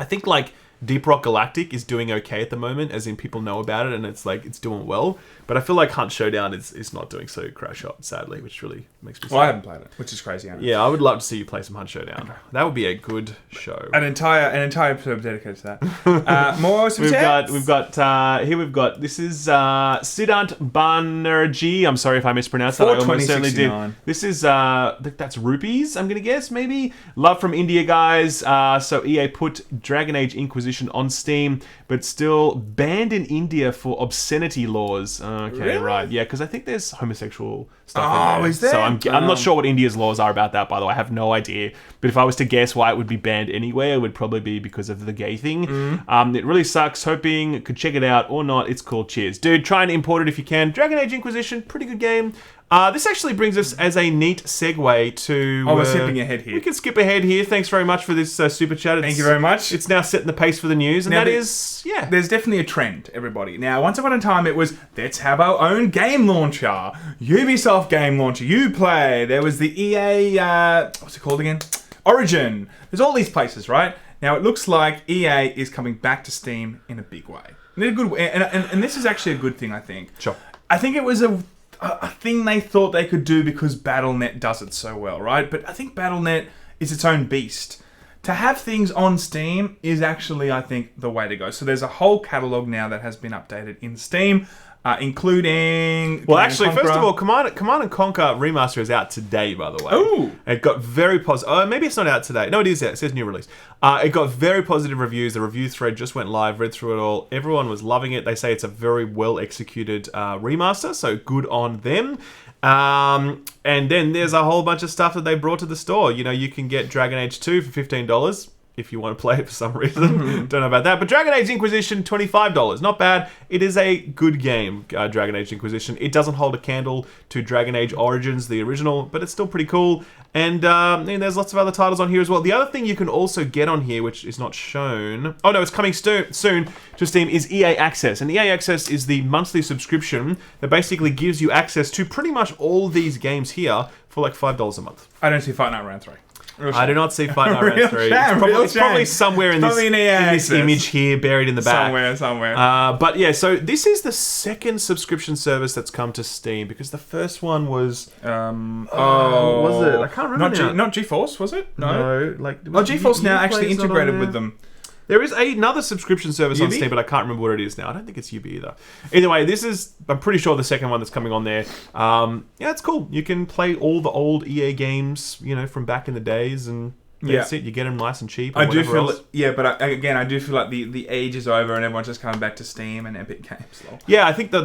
I think Deep Rock Galactic is doing okay at the moment, as in people know about it and it's doing well. But I feel like Hunt Showdown is not doing so crash hot, sadly, which really makes me sad. Well, I haven't played it, which is crazy. Yeah, I would love to see you play some Hunt Showdown. Okay. That would be a good show. An entire episode dedicated to that. More super chats? We've got this is Siddhant Banerjee. I'm sorry if I mispronounced that. I almost certainly did. This is that's rupees, I'm gonna guess, maybe. Love from India, guys. So EA put Dragon Age Inquisition on Steam, but still banned in India for obscenity laws. Okay, really? Right. Yeah, because I think there's homosexual stuff in there. Is there? So I'm not sure what India's laws are about that, by the way. I have no idea. But if I was to guess why it would be banned anywhere, it would probably be because of the gay thing. It really sucks. Hoping you could check it out or not. It's cool. Cheers. Dude, try and import it if you can. Dragon Age Inquisition, pretty good game. This actually brings us as a neat segue to... we're skipping ahead here. We can skip ahead here. Thanks very much for this super chat. Thank you very much. It's now setting the pace for the news, and there's definitely a trend, everybody. Now, once upon a time, it was, let's have our own game launcher. Ubisoft game launcher. Uplay. There was the EA... what's it called again? Origin. There's all these places, right? Now, it looks like EA is coming back to Steam in a big way. And this is actually a good thing, I think. Sure. I think it was a thing they thought they could do because Battle.net does it so well, right? But I think Battle.net is its own beast. to have things on Steam is actually, I think, the way to go. So there's a whole catalogue now that has been updated in Steam, including... Well, actually, first of all, Command & Conquer Remaster is out today, by the way. Ooh! It got very positive... Oh, maybe it's not out today. No, it is out. It says new release. It got very positive reviews. The review thread just went live, read through it all. Everyone was loving it. They say it's a very well-executed remaster, so good on them. And then there's a whole bunch of stuff that they brought to the store. You know, you can get Dragon Age 2 for $15 if you want to play it for some reason. Don't know about that. But Dragon Age Inquisition, $25. Not bad. It is a good game, Dragon Age Inquisition. It doesn't hold a candle to Dragon Age Origins, the original, but it's still pretty cool. And there's lots of other titles on here as well. The other thing you can also get on here, which is not shown... Oh, no, it's coming soon to Steam, is EA Access. And EA Access is the monthly subscription that basically gives you access to pretty much all these games here for like $5 a month. I don't see Fight Night Round 3. I do not see Fight Night Round 3. It's probably somewhere in this image here, buried in the back. Somewhere. But yeah, so this is the second subscription service that's come to Steam, because the first one was... was it? I can't remember now. Not GeForce, was it? No. GeForce now actually integrated with them. There is another subscription service on Steam, but I can't remember what it is now. I don't think it's Ubi either. Either way, this is, I'm pretty sure, the second one that's coming on there. Yeah, it's cool. You can play all the old EA games, you know, from back in the days, and that's it. You get them nice and cheap. I do feel but I do feel like the age is over and everyone's just coming back to Steam and Epic Games. Yeah, I think the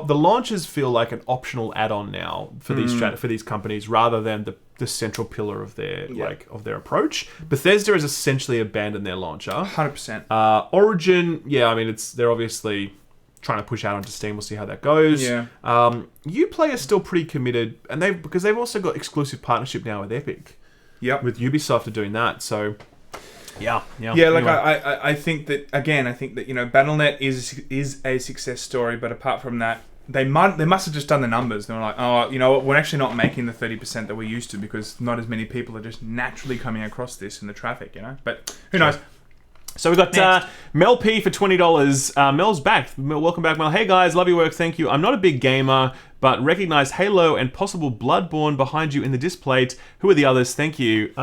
launches feel like an optional add-on now for these companies, rather than the central pillar of their of their approach. Bethesda has essentially abandoned their launcher. 100%. Origin, I mean, they're obviously trying to push out onto Steam. We'll see how that goes. Yeah. Uplay is still pretty committed, and because they've also got exclusive partnership now with Epic. Yep. With Ubisoft are doing that, so yeah. Like I think that you know, BattleNet is a success story, but apart from that, they must have just done the numbers. They were like, oh, you know what, we're actually not making the 30% that we used to, because not as many people are just naturally coming across this in the traffic, you know. But who knows? So we got Mel P for $20. Mel's back. Welcome back, Mel. Hey guys, love your work. Thank you. I'm not a big gamer, but recognize Halo and possible Bloodborne behind you in the display. Who are the others? Thank you.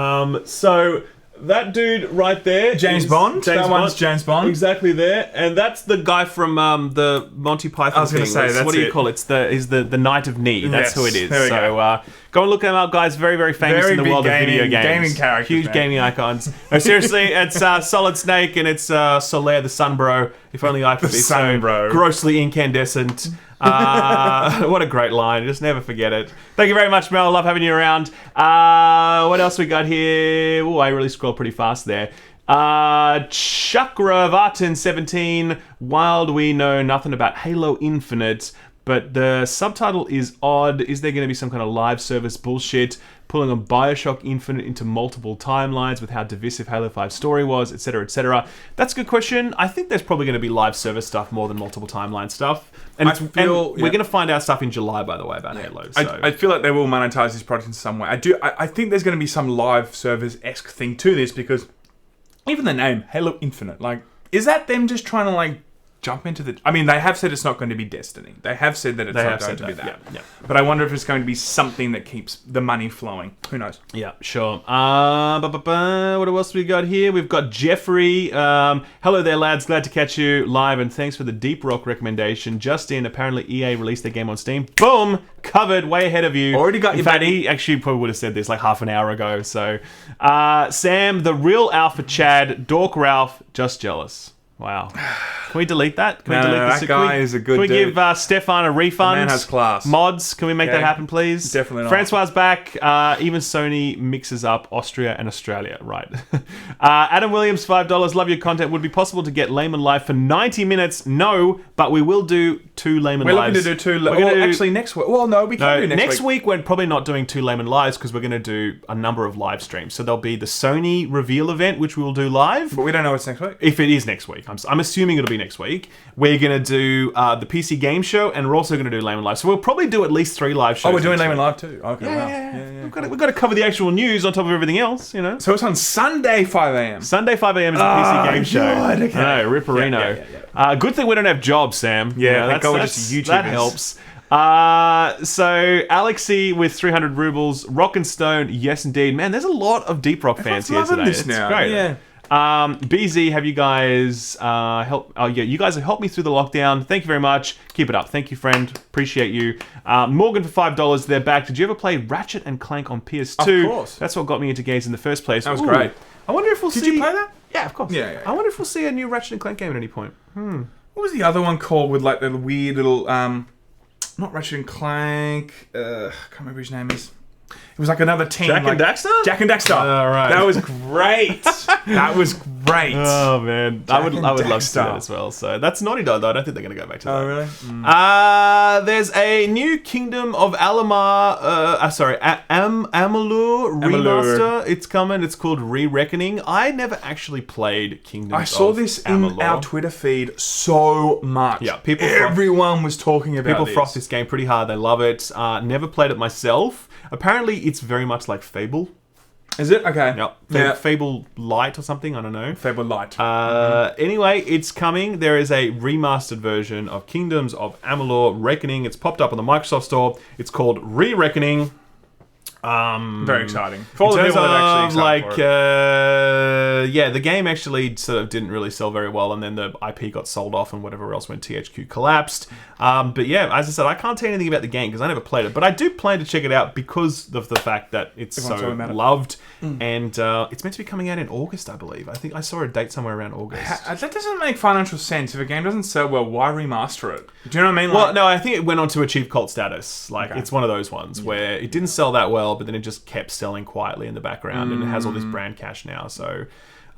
So that dude right there, James Bond. That one's James Bond. Exactly there, and that's the guy from the Monty Python. I was going to say, what do you call it? He's the Knight of Knee. That's who it is. There we go. Go and look them up, guys. Very, very famous in the world of video games. Gaming characters. Huge gaming icons. No, seriously, it's Solid Snake and it's Solaire the Sun Bro. If only I could be so grossly incandescent. What a great line. Just never forget it. Thank you very much, Mel. Love having you around. What else we got here? Oh, I really scrolled pretty fast there. Chakravartin17. Wild, we know nothing about Halo Infinite, but the subtitle is odd. Is there going to be some kind of live service bullshit? Pulling a Bioshock Infinite into multiple timelines with how divisive Halo 5 story was, etc., etc. That's a good question. I think there's probably going to be live service stuff more than multiple timeline stuff. And, we're going to find out stuff in July, by the way, about Halo. So. I feel like they will monetize this product in some way. I think there's going to be some live service-esque thing to this, because even the name, Halo Infinite, like, is that them just trying to, like, jump into the... I mean, they have said it's not going to be Destiny. They have said that it's not going to be that. Yeah. But I wonder if it's going to be something that keeps the money flowing. Who knows? Yeah, sure. What else we got here? We've got Jeffrey. Hello there, lads. Glad to catch you live, and thanks for the Deep Rock recommendation. Just in, apparently EA released their game on Steam. Boom! Covered, way ahead of you. Already got in fact, he actually probably would have said this like half an hour ago. So, Sam, the real Alpha Chad, Dork Ralph, just jealous. Wow. Can we delete that? Can we delete this? That guy is a good dude. Can we give Stefan a refund? The man has class. Mods, can we make that happen, please? Definitely not. Francois back. Even Sony mixes up Austria and Australia. Right. Adam Williams, $5. Love your content. Would it be possible to get Layman Live for 90 minutes? No, but we will do 2 Layman Lives. We're looking to do 2. Actually, next week. Well, no, we can do next week. We're probably not doing 2 Layman Lives, because we're going to do a number of live streams. So there'll be the Sony reveal event, which we will do live. But we don't know it's next week. If it is next week. I'm assuming it'll be next week. We're going to do the PC Game Show, and we're also going to do Layman Live. So we'll probably do at least 3 live shows. Oh, we're doing Layman Live too? Okay, yeah. We've got to cover the actual news on top of everything else, you know. So it's on Sunday, 5 a.m. Sunday, 5 a.m. is the PC Game Show. God, okay. I know, Ripperino. Yeah. Good thing we don't have jobs, Sam. Yeah, that's just YouTube. That helps. So Alexi with 300 rubles, Rock and Stone, yes indeed. Man, there's a lot of Deep Rock fans here today. This It's now. great. Yeah. BZ, have you guys help? Oh yeah, you guys have helped me through the lockdown. Thank you very much. Keep it up. Thank you, friend. Appreciate you. Morgan for $5. They're back. Did you ever play Ratchet and Clank on PS2? Of course. That's what got me into games in the first place. That was great. I wonder if we'll see. Did you play that? Yeah, of course. Yeah. I wonder if we'll see a new Ratchet and Clank game at any point. What was the other one called with like the weird little not Ratchet and Clank. Can't remember his name is. It was like another team. Jack and Daxter? Jack and Daxter. Right. That was great. That was great. Oh man, I would love to see Daxter. that as well. So that's Naughty Dog though. I don't think they're going to go back to that. Oh really? There's a new Kingdom of Amalur remaster. It's coming. It's called Re-Reckoning. I never actually played Kingdom. I saw this in our Twitter feed so much. Yeah, everyone was talking about People this. froth this game pretty hard. They love it. Never played it myself. Apparently, it's very much like Fable. Is it? Okay. Yep. Yeah. Fable Light or something. I don't know. Fable Light. Anyway, it's coming. There is a remastered version of Kingdoms of Amalur Reckoning. It's popped up on the Microsoft Store. It's called Re-Reckoning. Very exciting. For all the terms people that are of, actually like, excited for it. the game actually sort of didn't really sell very well, and then the IP got sold off and whatever else when THQ collapsed. But yeah, as I said, I can't tell you anything about the game because I never played it, but I do plan to check it out because of the fact that it's Everyone's so talking about it. loved, and it's meant to be coming out in August, I believe. I think I saw a date somewhere around August. That doesn't make financial sense. If a game doesn't sell well, why remaster it? Do you know what I mean? Well, no, I think it went on to achieve cult status. Like, Okay. it's one of those ones where it didn't sell that well, but then it just kept selling quietly in the background, and it has all this brand cash now. So,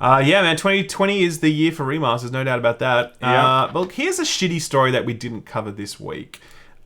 yeah, man, 2020 is the year for remasters, no doubt about that. Yeah. But look, here's a shitty story that we didn't cover this week.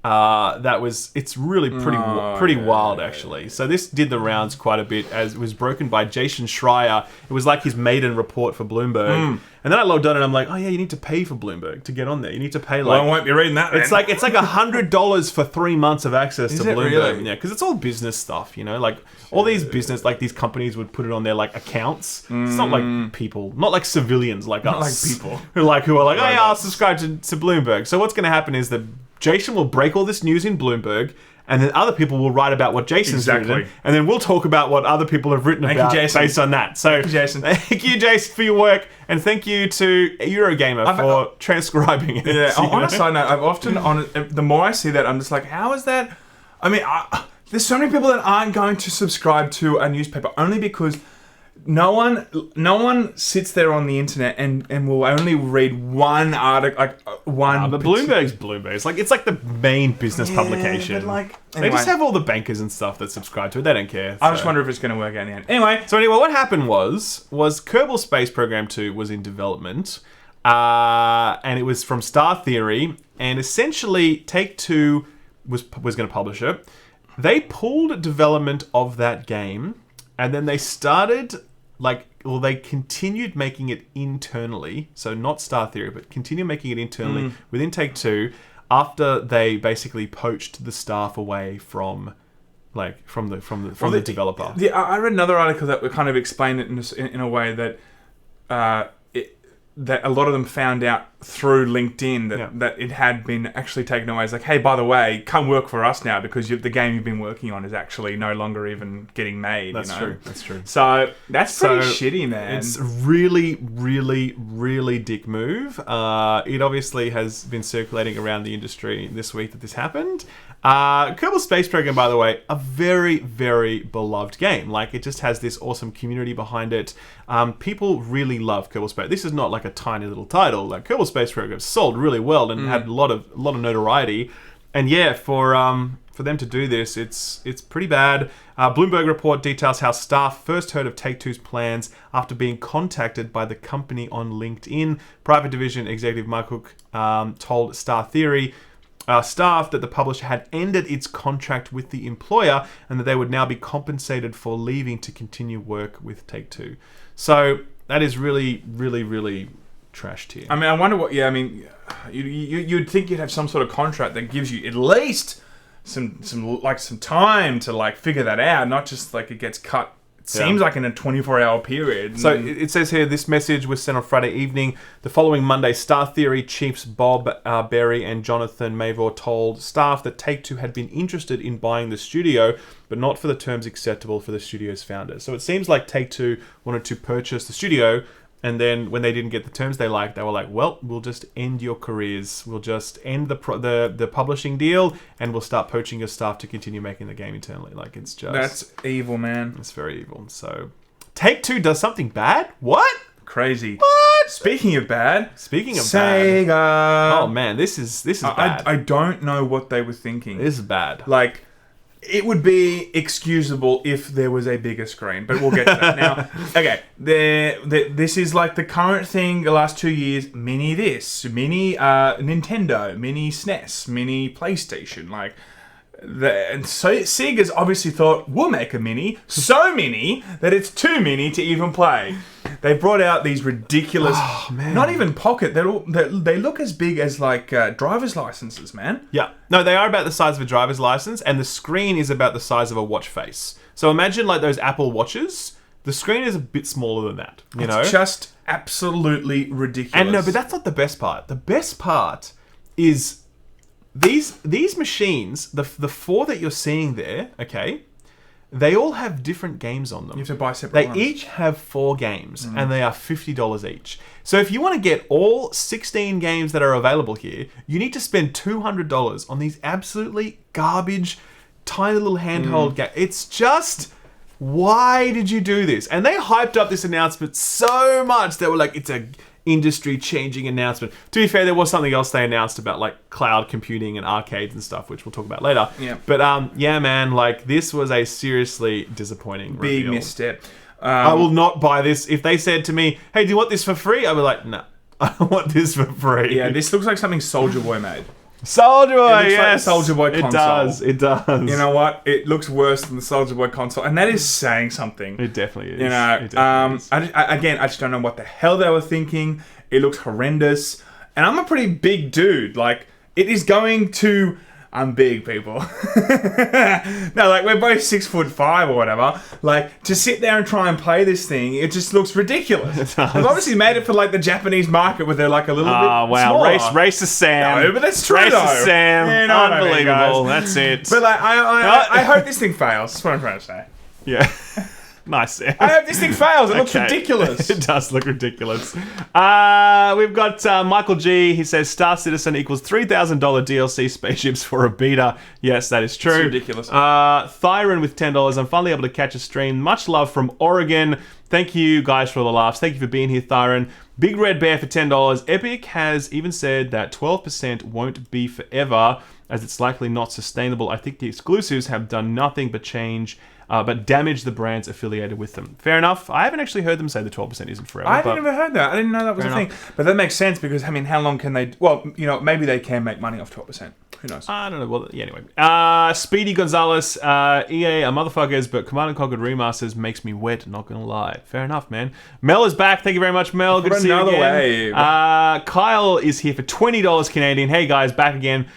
It's really pretty wild, actually. So this did the rounds quite a bit, as it was broken by Jason Schreier. It was like his maiden report for Bloomberg. And then I logged on and I'm like, oh yeah, you need to pay for Bloomberg to get on there. You need to pay Well, I won't be reading that. it's like $100 for 3 months of access to it Bloomberg. really? Yeah, because it's all business stuff, you know. Like all these business, like these companies would put it on their like accounts. It's not like people, not like civilians like Not us, like people. who are like, oh yeah, I'll subscribe to Bloomberg. So what's going to happen is that Jason will break all this news in Bloomberg, and then other people will write about what Jason's written, and then we'll talk about what other people have written Thank about you, Jason. based on that. So Thank you, Jason. Thank you, Jason, for your work, and thank you to Eurogamer for transcribing it. Yeah, you on know? a side note, I've often, the more I see that, I'm just like, how is that? I mean, there's so many people that aren't going to subscribe to a newspaper only because no one sits there on the internet and will only read one article, like one. But Bloomberg's like, it's like the main business publication. But like, They just have all the bankers and stuff that subscribe to it. They don't care. I just wonder if it's going to work out in the end. Anyway, what happened was Kerbal Space Program 2 was in development, and it was from Star Theory, and essentially Take-Two was going to publish it. They pulled development of that game, and then they started they continued making it internally, so not Star Theory, but continue making it internally within Take-Two after they basically poached the staff away from the developer. Yeah, I read another article that would kind of explain it in a way that that a lot of them found out through LinkedIn that it had been actually taken away. It's like, hey, by the way, come work for us now because the game you've been working on is actually no longer even getting made. That's you know? true. That's true. So that's pretty shitty, man. It's really, really, really dick move. It obviously has been circulating around the industry this week that this happened. Kerbal Space Program, by the way, a very, very beloved game. Like, it just has this awesome community behind it. People really love Kerbal Space. This is not like a tiny little title. Like, Kerbal Space Program sold really well and had a lot of notoriety. And yeah, for them to do this, it's pretty bad. Bloomberg report details how staff first heard of Take-Two's plans after being contacted by the company on LinkedIn. Private Division executive Mark Hook told Star Theory staff that the publisher had ended its contract with the employer and that they would now be compensated for leaving to continue work with Take-Two. So that is really, really, really trash tier. I mean, I wonder what. Yeah, I mean, you'd think you'd have some sort of contract that gives you at least some time to like figure that out, not just like it gets cut seems like in a 24-hour period. So it says here, this message was sent on Friday evening. The following Monday, Star Theory chiefs Bob Berry and Jonathan Mavor told staff that Take-Two had been interested in buying the studio, but not for the terms acceptable for the studio's founders. So it seems like Take-Two wanted to purchase the studio, and then when they didn't get the terms they liked, they were like, well, we'll just end your careers. We'll just end the publishing deal, and we'll start poaching your staff to continue making the game internally. Like, it's just... That's evil, man. It's very evil. So, Take-Two does something bad? What? Crazy. What? Speaking of bad... Sega. Bad... Oh, man, this is bad. I don't know what they were thinking. This is bad. Like... It would be excusable if there was a bigger screen, but we'll get to that. Now, okay, this is like the current thing the last 2 years. Mini this, mini Nintendo, mini SNES, mini PlayStation. Like, and so Sega's obviously thought, we'll make a mini, so mini that it's too mini to even play. They brought out these ridiculous, not even pocket. They look as big as like driver's licenses, man. Yeah, no, they are about the size of a driver's license, and the screen is about the size of a watch face. So imagine like those Apple watches. The screen is a bit smaller than that. You know, it's just absolutely ridiculous. And no, but that's not the best part. The best part is these machines, the four that you're seeing there, okay. They all have different games on them. You have to buy separate ones. They each have 4 games, and they are $50 each. So if you want to get all 16 games that are available here, you need to spend $200 on these absolutely garbage, tiny little handheld games. It's just... Why did you do this? And they hyped up this announcement so much. They were like, it's a industry-changing announcement. To be fair, there was something else they announced about like cloud computing and arcades and stuff, which we'll talk about later. Yeah. But yeah, man, like this was a seriously disappointing big reveal. misstep. I will not buy this. If they said to me, hey, do you want this for free? I'd be like, no, I don't want this for free. Yeah, this looks like something Soulja Boy made. Soulja Boy, yes. Like Soulja Boy console. It does. You know what? It looks worse than the Soulja Boy console, and that is saying something. It definitely is. You know, I just don't know what the hell they were thinking. It looks horrendous, and I'm a pretty big dude. Like, it is going to... I'm big, people. No, like, we're both 6'5" or whatever. Like, to sit there and try and play this thing, it just looks ridiculous. They've obviously made it for, like, the Japanese market where they're, like, a little bit smaller. Racist Sam. No, but that's true, Racist though. Sam. Yeah, no, Unbelievable. That's it. But, like, I hope this thing fails. That's what I'm trying to say. Yeah. Nice, Sam. I hope this thing fails. It looks ridiculous. It does look ridiculous. We've got Michael G. He says Star Citizen equals $3,000 DLC spaceships for a beta. Yes, that is true. It's ridiculous. Thyron with $10. I'm finally able to catch a stream. Much love from Oregon. Thank you guys for all the laughs. Thank you for being here, Thyron. Big Red Bear for $10. Epic has even said that 12% won't be forever, as it's likely not sustainable. I think the exclusives have done nothing but damage the brands affiliated with them. Fair enough. I haven't actually heard them say the 12% isn't forever. I never heard that. I didn't know that was a thing. But that makes sense because, I mean, how long can they... Well, you know, maybe they can make money off 12%. Who knows? I don't know. Well, yeah, anyway. Speedy Gonzalez, EA are motherfuckers, but Command & Conquer Remasters makes me wet, not gonna lie. Fair enough, man. Mel is back. Thank you very much, Mel. Good to see you again. Wave. Kyle is here for $20 Canadian. Hey, guys, back again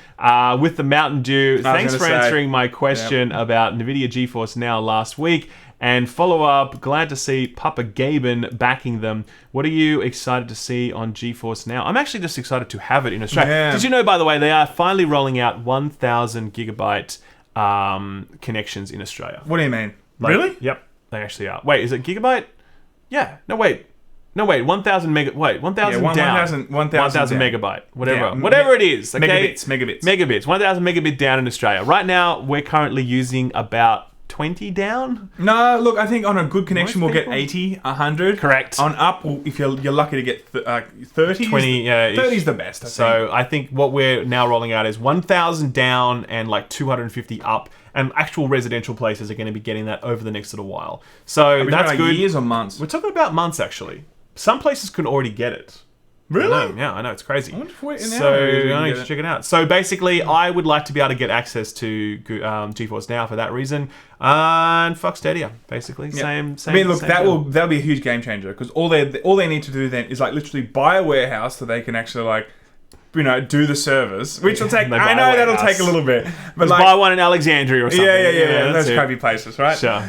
with the Mountain Dew. Thanks for answering my question about NVIDIA GeForce Now last week. And follow up, glad to see Papa Gaben backing them. What are you excited to see on GeForce Now? I'm actually just excited to have it in Australia. Yeah. Did you know, by the way, they are finally rolling out 1,000 gigabyte connections in Australia. What do you mean? Like, really? Yep, they actually are. Wait, is it gigabyte? Yeah. No, wait. 1,000 mega. Wait, 1,000 down. 1,000 megabyte. Whatever. Yeah. Whatever it is. Okay? Megabits. 1,000 megabit down in Australia. Right now, we're currently using about 20 down. No, look, I think on a good connection we'll get 80, 100. Correct. On up, if you're lucky to get 30. 20, yeah. 30 is the best, I think. So I think what we're now rolling out is 1,000 down and like 250 up. And actual residential places are going to be getting that over the next little while. So that's good. Years or months? We're talking about months, actually. Some places can already get it. Really? I know, it's crazy. I wonder if we're So I need to check it out. So basically, I would like to be able to get access to GeForce Now for that reason, and fuck Stadia. Basically, same. I mean, look, same that'll be a huge game changer because all they need to do then is like literally buy a warehouse so they can actually like do the servers, which will take. They I buy know a that'll warehouse. take a little bit, but Let's buy one in Alexandria or something. yeah, that's those it. crappy places, right? Sure.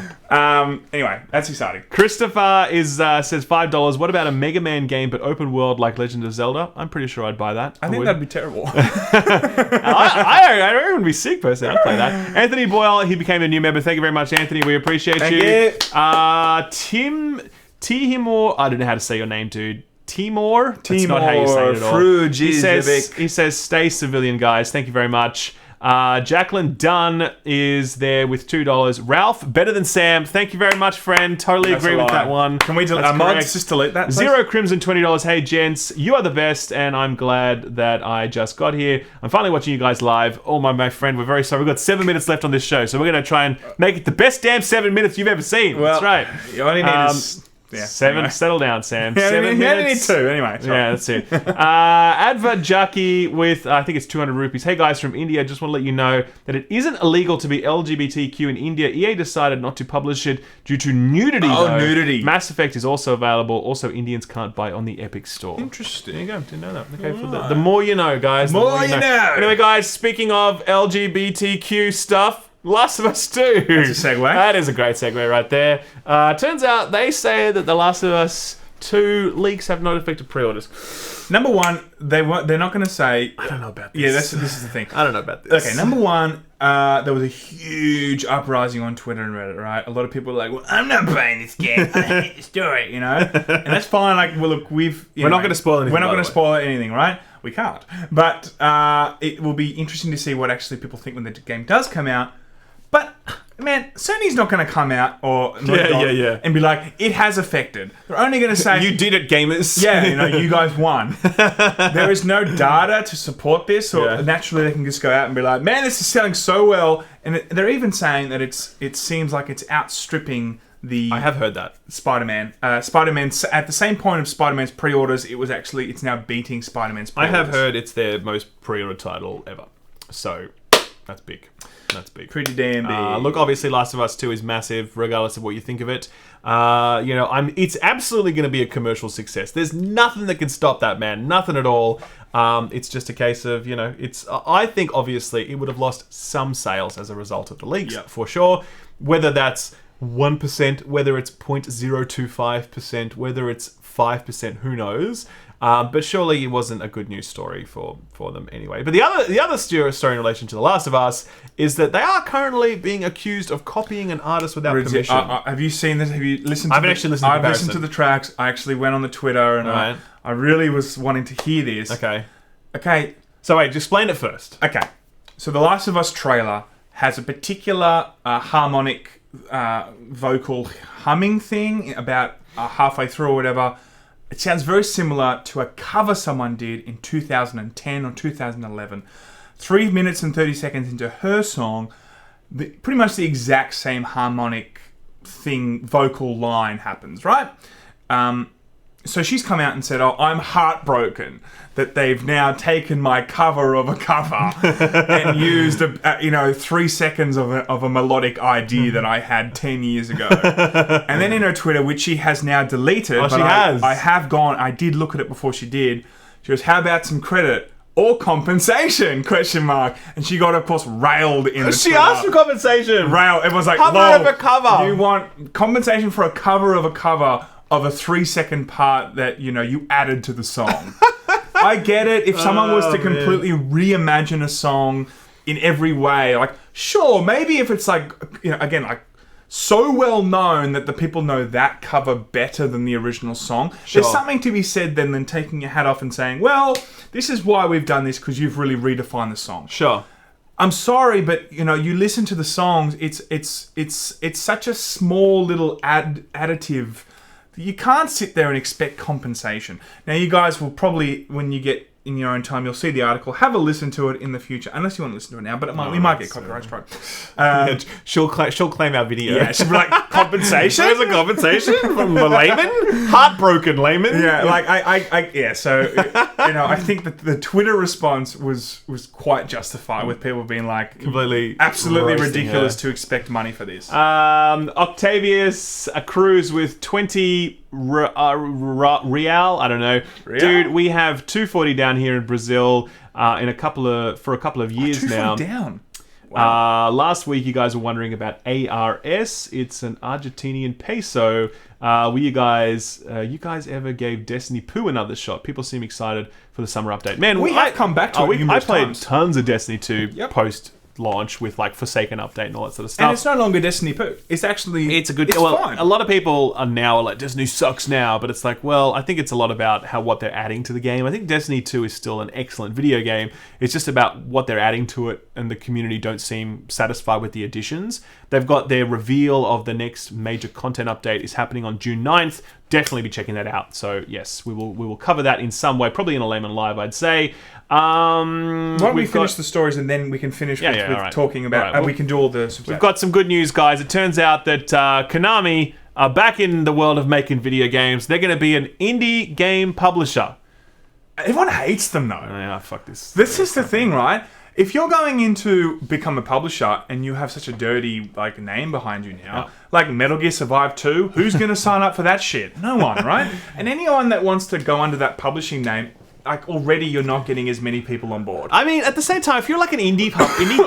Anyway, that's exciting. Christopher says $5. What about a Mega Man game but open world like Legend of Zelda? I'm pretty sure I'd buy that. I think that'd be terrible. I reckon it'd be sick, personally. I'd play that. Anthony Boyle, he became a new member. Thank you very much, Anthony. We appreciate Thank you. you. Tim Timor, I don't know how to say your name, dude. Timor. That's not how you say it at all. He says, stay civilian, guys. Thank you very much. Jacqueline Dunn is there with $2. Ralph, better than Sam. Thank you very much, friend. Totally agree with that one. Can we mods just delete that? Please? Zero Crimson, $20. Hey, gents, you are the best, and I'm glad that I just got here. I'm finally watching you guys live. Oh, my friend, we're very sorry. We've got 7 minutes left on this show, so we're going to try and make it the best damn 7 minutes you've ever seen. Well, that's right. You only need is... Yeah, seven. Anyway. Settle down, Sam. Yeah, 7 minutes. You only need 2 anyway. Sorry. Yeah, that's it. Adva Jackie with I think it's 200 rupees. Hey guys from India, just want to let you know that it isn't illegal to be LGBTQ in India. EA decided not to publish it due to nudity. Nudity. Mass Effect is also available. Also, Indians can't buy on the Epic Store. Interesting. There you go. Didn't know that. Okay, for the more you know, guys. The more you know. Anyway, guys, speaking of LGBTQ stuff. Last of Us 2. That's a segue. That is a great segue right there. Turns out they say that The Last of Us 2 leaks have not affected pre-orders. Number one, they're not going to say... I don't know about this. Yeah, this is the thing. I don't know about this. Okay, number one, there was a huge uprising on Twitter and Reddit, right? A lot of people were like, well, I'm not buying this game. I hate the story, And that's fine. Like, well, look, we're not going to spoil anything. We're not going to spoil anything, right? We can't. But it will be interesting to see what actually people think when the game does come out. But, man, Sony's not going to come out and be like, it has affected. They're only going to say... You did it, gamers. Yeah, you guys won. There is no data to support this, or naturally they can just go out and be like, man, this is selling so well. And they're even saying that it seems like it's outstripping the... I have heard that. Spider-Man. Spider-Man's... At the same point of Spider-Man's pre-orders, it's now beating Spider-Man's pre-orders. I have heard it's their most pre-ordered title ever. So, that's big. That's big. Pretty damn big. Look, obviously, Last of Us 2 is massive, regardless of what you think of it. It's absolutely going to be a commercial success. There's nothing that can stop that, man. Nothing at all. It's just a case of, I think, obviously, it would have lost some sales as a result of the leaks, for sure. Whether that's 1%, whether it's 0.025%, whether it's 5%, who knows? But surely it wasn't a good news story for them anyway. But the other story in relation to The Last of Us is that they are currently being accused of copying an artist without permission. Have you seen this? Have you listened to I haven't actually listened to I've listened to the tracks. I actually went on the Twitter and I really was wanting to hear this. Okay. So wait, just explain it first. Okay. So The Last of Us trailer has a particular harmonic vocal humming thing about halfway through or whatever. It sounds very similar to a cover someone did in 2010 or 2011. 3 minutes and 30 seconds into her song, pretty much the exact same harmonic thing, vocal line happens, right? So she's come out and said, I'm heartbroken that they've now taken my cover of a cover and used 3 seconds of a melodic idea that I had 10 years ago. And then in her Twitter, which she has now deleted, but I did look at it before she did. She goes, how about some credit or compensation? ? And she got, of course, railed in the She Twitter. asked for compensation. Everyone's like, cover of a cover. You want compensation for a cover of a cover of a 3-second part that, you added to the song. I get it. If someone was to completely reimagine a song in every way, like, sure, maybe if it's like, again, like, so well known that the people know that cover better than the original song. Sure. There's something to be said then than taking your hat off and saying, well, this is why we've done this, because you've really redefined the song. Sure. I'm sorry, but you listen to the songs. It's such a small little additive. You can't sit there and expect compensation. Now, you guys will probably, when you get in your own time, you'll see the article. Have a listen to it in the future, unless you want to listen to it now. But we might get copyright strike. She'll claim our video. Yeah, she'll be like, compensation? There's a compensation from the layman, heartbroken layman. Yeah, So I think that the Twitter response was quite justified, with people being like, completely, absolutely ridiculous to expect money for this. Octavius Cruz with $20. Real. I don't know, Real? dude. We have 240 down here in Brazil for a couple of years now. 240 down. Wow. Last week, you guys were wondering about ARS. It's an Argentinian peso. Will you guys ever gave Destiny 2 another shot? People seem excited for the summer update. Man, We have come back to it I numerous played times. tons of Destiny 2 Yep. post launch with like Forsaken update and all that sort of stuff. And it's no longer Destiny 2. It's actually... It's a good. It's well, fine. a lot of people are now like Destiny sucks now, but it's like, well, I think it's a lot about what they're adding to the game. I think Destiny 2 is still an excellent video game. It's just about what they're adding to it, and the community don't seem satisfied with the additions. They've got their reveal of the next major content update is happening on June 9th. Definitely be checking that out. So yes, we will cover that in some way, probably in a Layman Live, I'd say. Why don't we we've finish got- the stories and then we can finish with all right. talking about... All right, and well, we can do all the... We've got some good news, guys. It turns out that Konami are back in the world of making video games. They're going to be an indie game publisher. Everyone hates them, though. Yeah, fuck this. This is the thing, right? If you're going into become a publisher and you have such a dirty like name behind you now, like Metal Gear Survive 2, who's going to sign up for that shit? No one, right? And anyone that wants to go under that publishing name, like already you're not getting as many people on board. I mean, at the same time, if you're like an indie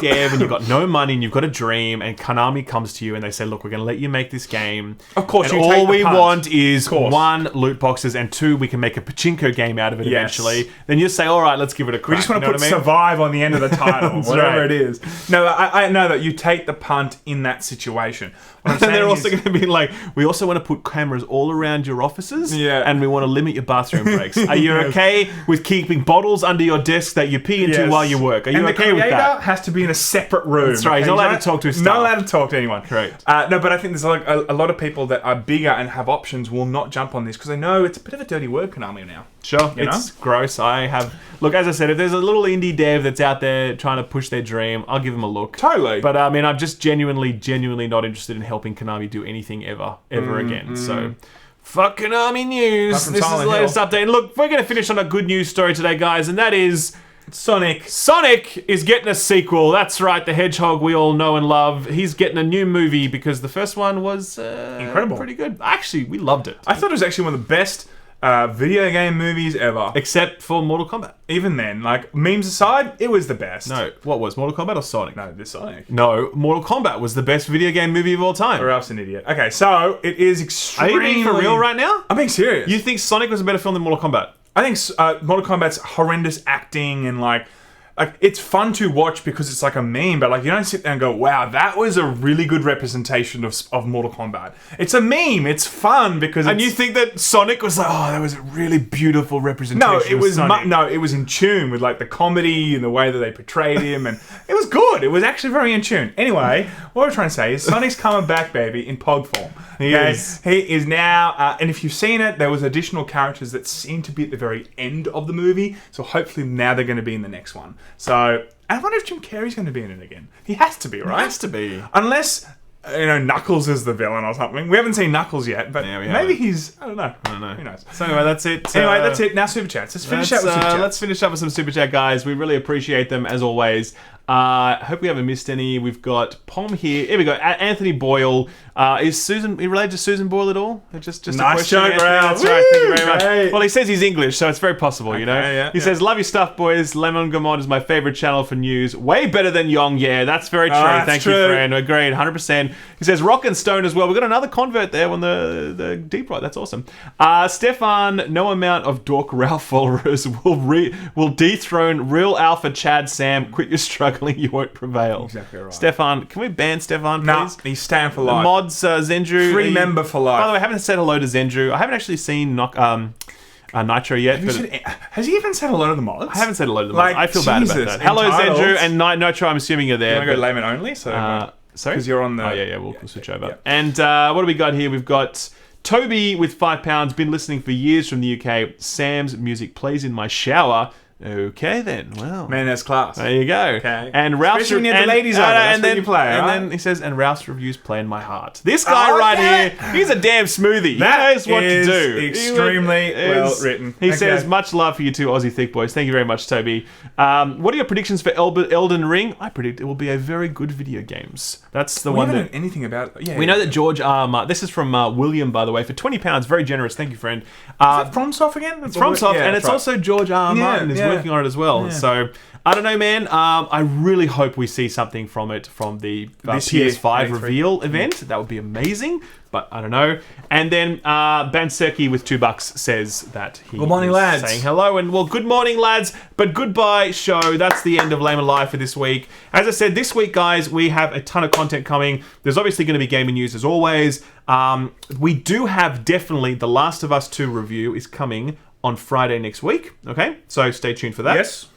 dev and you've got no money and you've got a dream, and Konami comes to you and they say, "Look, we're going to let you make this game. Of course, and you take all the we punt. want is Of course. 1, loot boxes, and 2, we can make a pachinko game out of it Yes. eventually." Then you say, "All right, let's give it a crack." We just want to You know put what I mean? survive on the end of the title, That's whatever right. it is. No, I know that you take the punt in that situation. What I'm And they're saying also is- going to be like, we also want to put cameras all around your offices, Yeah. and we want to limit your bathroom breaks. Are you Yes. okay with keeping bottles under your desk that you pee into Yes. while you work? Are you and okay the with creator that? has to be in a separate room. That's right, he's not allowed to talk to his Not staff. allowed to talk to anyone. Correct. No, but I think there's like a lot of people that are bigger and have options will not jump on this because they know it's a bit of a dirty word, Konami, now. Sure, You it's gross. Look, as I said, if there's a little indie dev that's out there trying to push their dream, I'll give them a look. Totally. But I mean, I'm just genuinely not interested in helping Konami do anything ever again. So, fuck Konami news. Back from This is the Silent latest Hill. update. And look, we're going to finish on a good news story today, guys, and that is Sonic. Sonic is getting a sequel. That's right, the hedgehog we all know and love. He's getting a new movie because the first one was Incredible. pretty good. Actually, we loved it. I thought it was actually one of the best video game movies ever. Except for Mortal Kombat. Even then, like memes aside, it was the best. No, what was Mortal Kombat or Sonic? No, this Sonic. No, Mortal Kombat was the best video game movie of all time. Or else an idiot. Okay, so it is Are extremely... you being for real right now? I'm being serious. You think Sonic was a better film than Mortal Kombat? I think Mortal Kombat's horrendous acting and like it's fun to watch because it's like a meme, but like you don't sit there and go, "Wow, that was a really good representation of Mortal Kombat." It's a meme. It's fun because. And you think that Sonic was like, oh, that was a really beautiful representation No, it of was Sonic. it was in tune with like the comedy and the way that they portrayed him, and it was good. It was actually very in tune. Anyway, what we're trying to say is Sonic's coming back, baby, in Pog form. He is. He is now, and if you've seen it, there was additional characters that seem to be at the very end of the movie. So hopefully now they're going to be in the next one. So I wonder if Jim Carrey's going to be in it again. He has to be, right? Has to be. Unless. Knuckles is the villain or something. We haven't seen Knuckles yet, but Yeah, we maybe haven't. he's... I don't know. Who knows? So anyway, that's it. Anyway, that's it. Now Super Chats. Let's finish out with Super Chats. Let's finish up with some Super Chat, guys. We really appreciate them, as always. Hope we haven't missed any. We've got Pom here. Here we go. Anthony Boyle. Is Susan related to Susan Boyle at all? Just a Nice question. joke, Anthony. Ralph. That's right. Thank you very Woo! much. Great. Well, he says he's English, so it's very possible, you know? yeah, he yeah. says, love your stuff, boys. Lemon Gamon is my favorite channel for news. Way better than Yong. Yeah, that's very true. that's Thank you, true. friend. Agreed, 100%. He says, Rock and Stone as well. We've got another convert there on the deep right. That's awesome. Stefan, no amount of dork Ralph followers will dethrone real alpha Chad Sam. Quit your struggling, you won't prevail. Exactly right. Stefan, can we ban Stefan, Nah, please? he's staying for life. Mods, Zendru. Free member for life. By the way, I haven't said hello to Zendru. I haven't actually seen Nitro yet. Have you But said- has he even said hello to the mods? I haven't said hello to them. Like, I feel bad about Jesus, that. Hello, entitles. Zendru, and Nitro, I'm assuming you're You there. want to go but- layman only? So Sorry? because you're on the... Oh, yeah, we'll switch over. yeah. And what do we got here? We've got Toby with £5, been listening for years from the UK. Sam's music plays in my shower. Okay then. Well, Man, that's class. there you go. Okay. And Ralph's Especially when you have the ladies over, that's what you play, and right? then he says, and Ralph's reviews play in my heart. This guy right Okay. here, he's a damn smoothie. That he knows what to is do. extremely well written. He Okay. says, much love for you two Aussie thick boys. Thank you very much, Toby. What are your predictions for Elden Ring? I predict it will be a very good video games. That's the We one haven't that... heard anything about it. Yeah, We know that George this is from William, by the way, for £20. Very generous. Thank you, friend. Is it FromSoft again? It's FromSoft, and it's also George R. R. Martin is working on it as well. So, I don't know, man. I really hope we see something from it from the This year, PS5 E3. reveal event. That would be amazing, but I don't know. And then Banseki with $2 says that he Good morning, is lads. saying hello. And, well, good morning, lads, but goodbye, show. That's the end of Lame Alive for this week. As I said, this week, guys, we have a ton of content coming. There's obviously going to be gaming news as always. We do have definitely The Last of Us 2 review is coming on Friday next week. Okay, so stay tuned for that. Yes.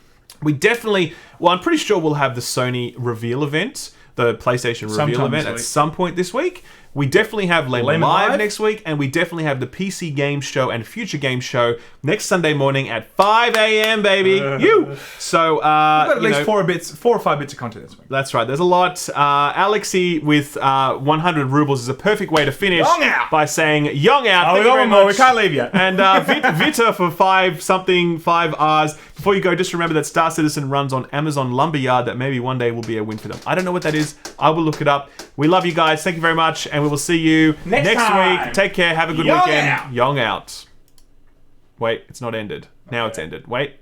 We definitely, well, I'm pretty sure we'll have the Sony reveal event, the PlayStation reveal Sometime event this at week. some point this week. We definitely have Lame Lame Live Live? next week, and we definitely have the PC Game Show and Future Game Show next Sunday morning at 5 a.m., baby. You! So, We've got at you least know, 4 or 5 bits of content this week. that's right. There's a lot. Alexi with 100 rubles is a perfect way to finish Yong out! by saying "Yong out." Oh, Thank we you got very one more. We much. can't leave yet. And Vita for 5 R's. Before you go, just remember that Star Citizen runs on Amazon Lumberyard. That maybe one day will be a win for them. I don't know what that is. I will look it up. We love you guys. Thank you very much, and we will see you Next week. time. Take care. Have a good Yong weekend. out. Yong out. Wait, it's not ended. Now it's ended. Wait.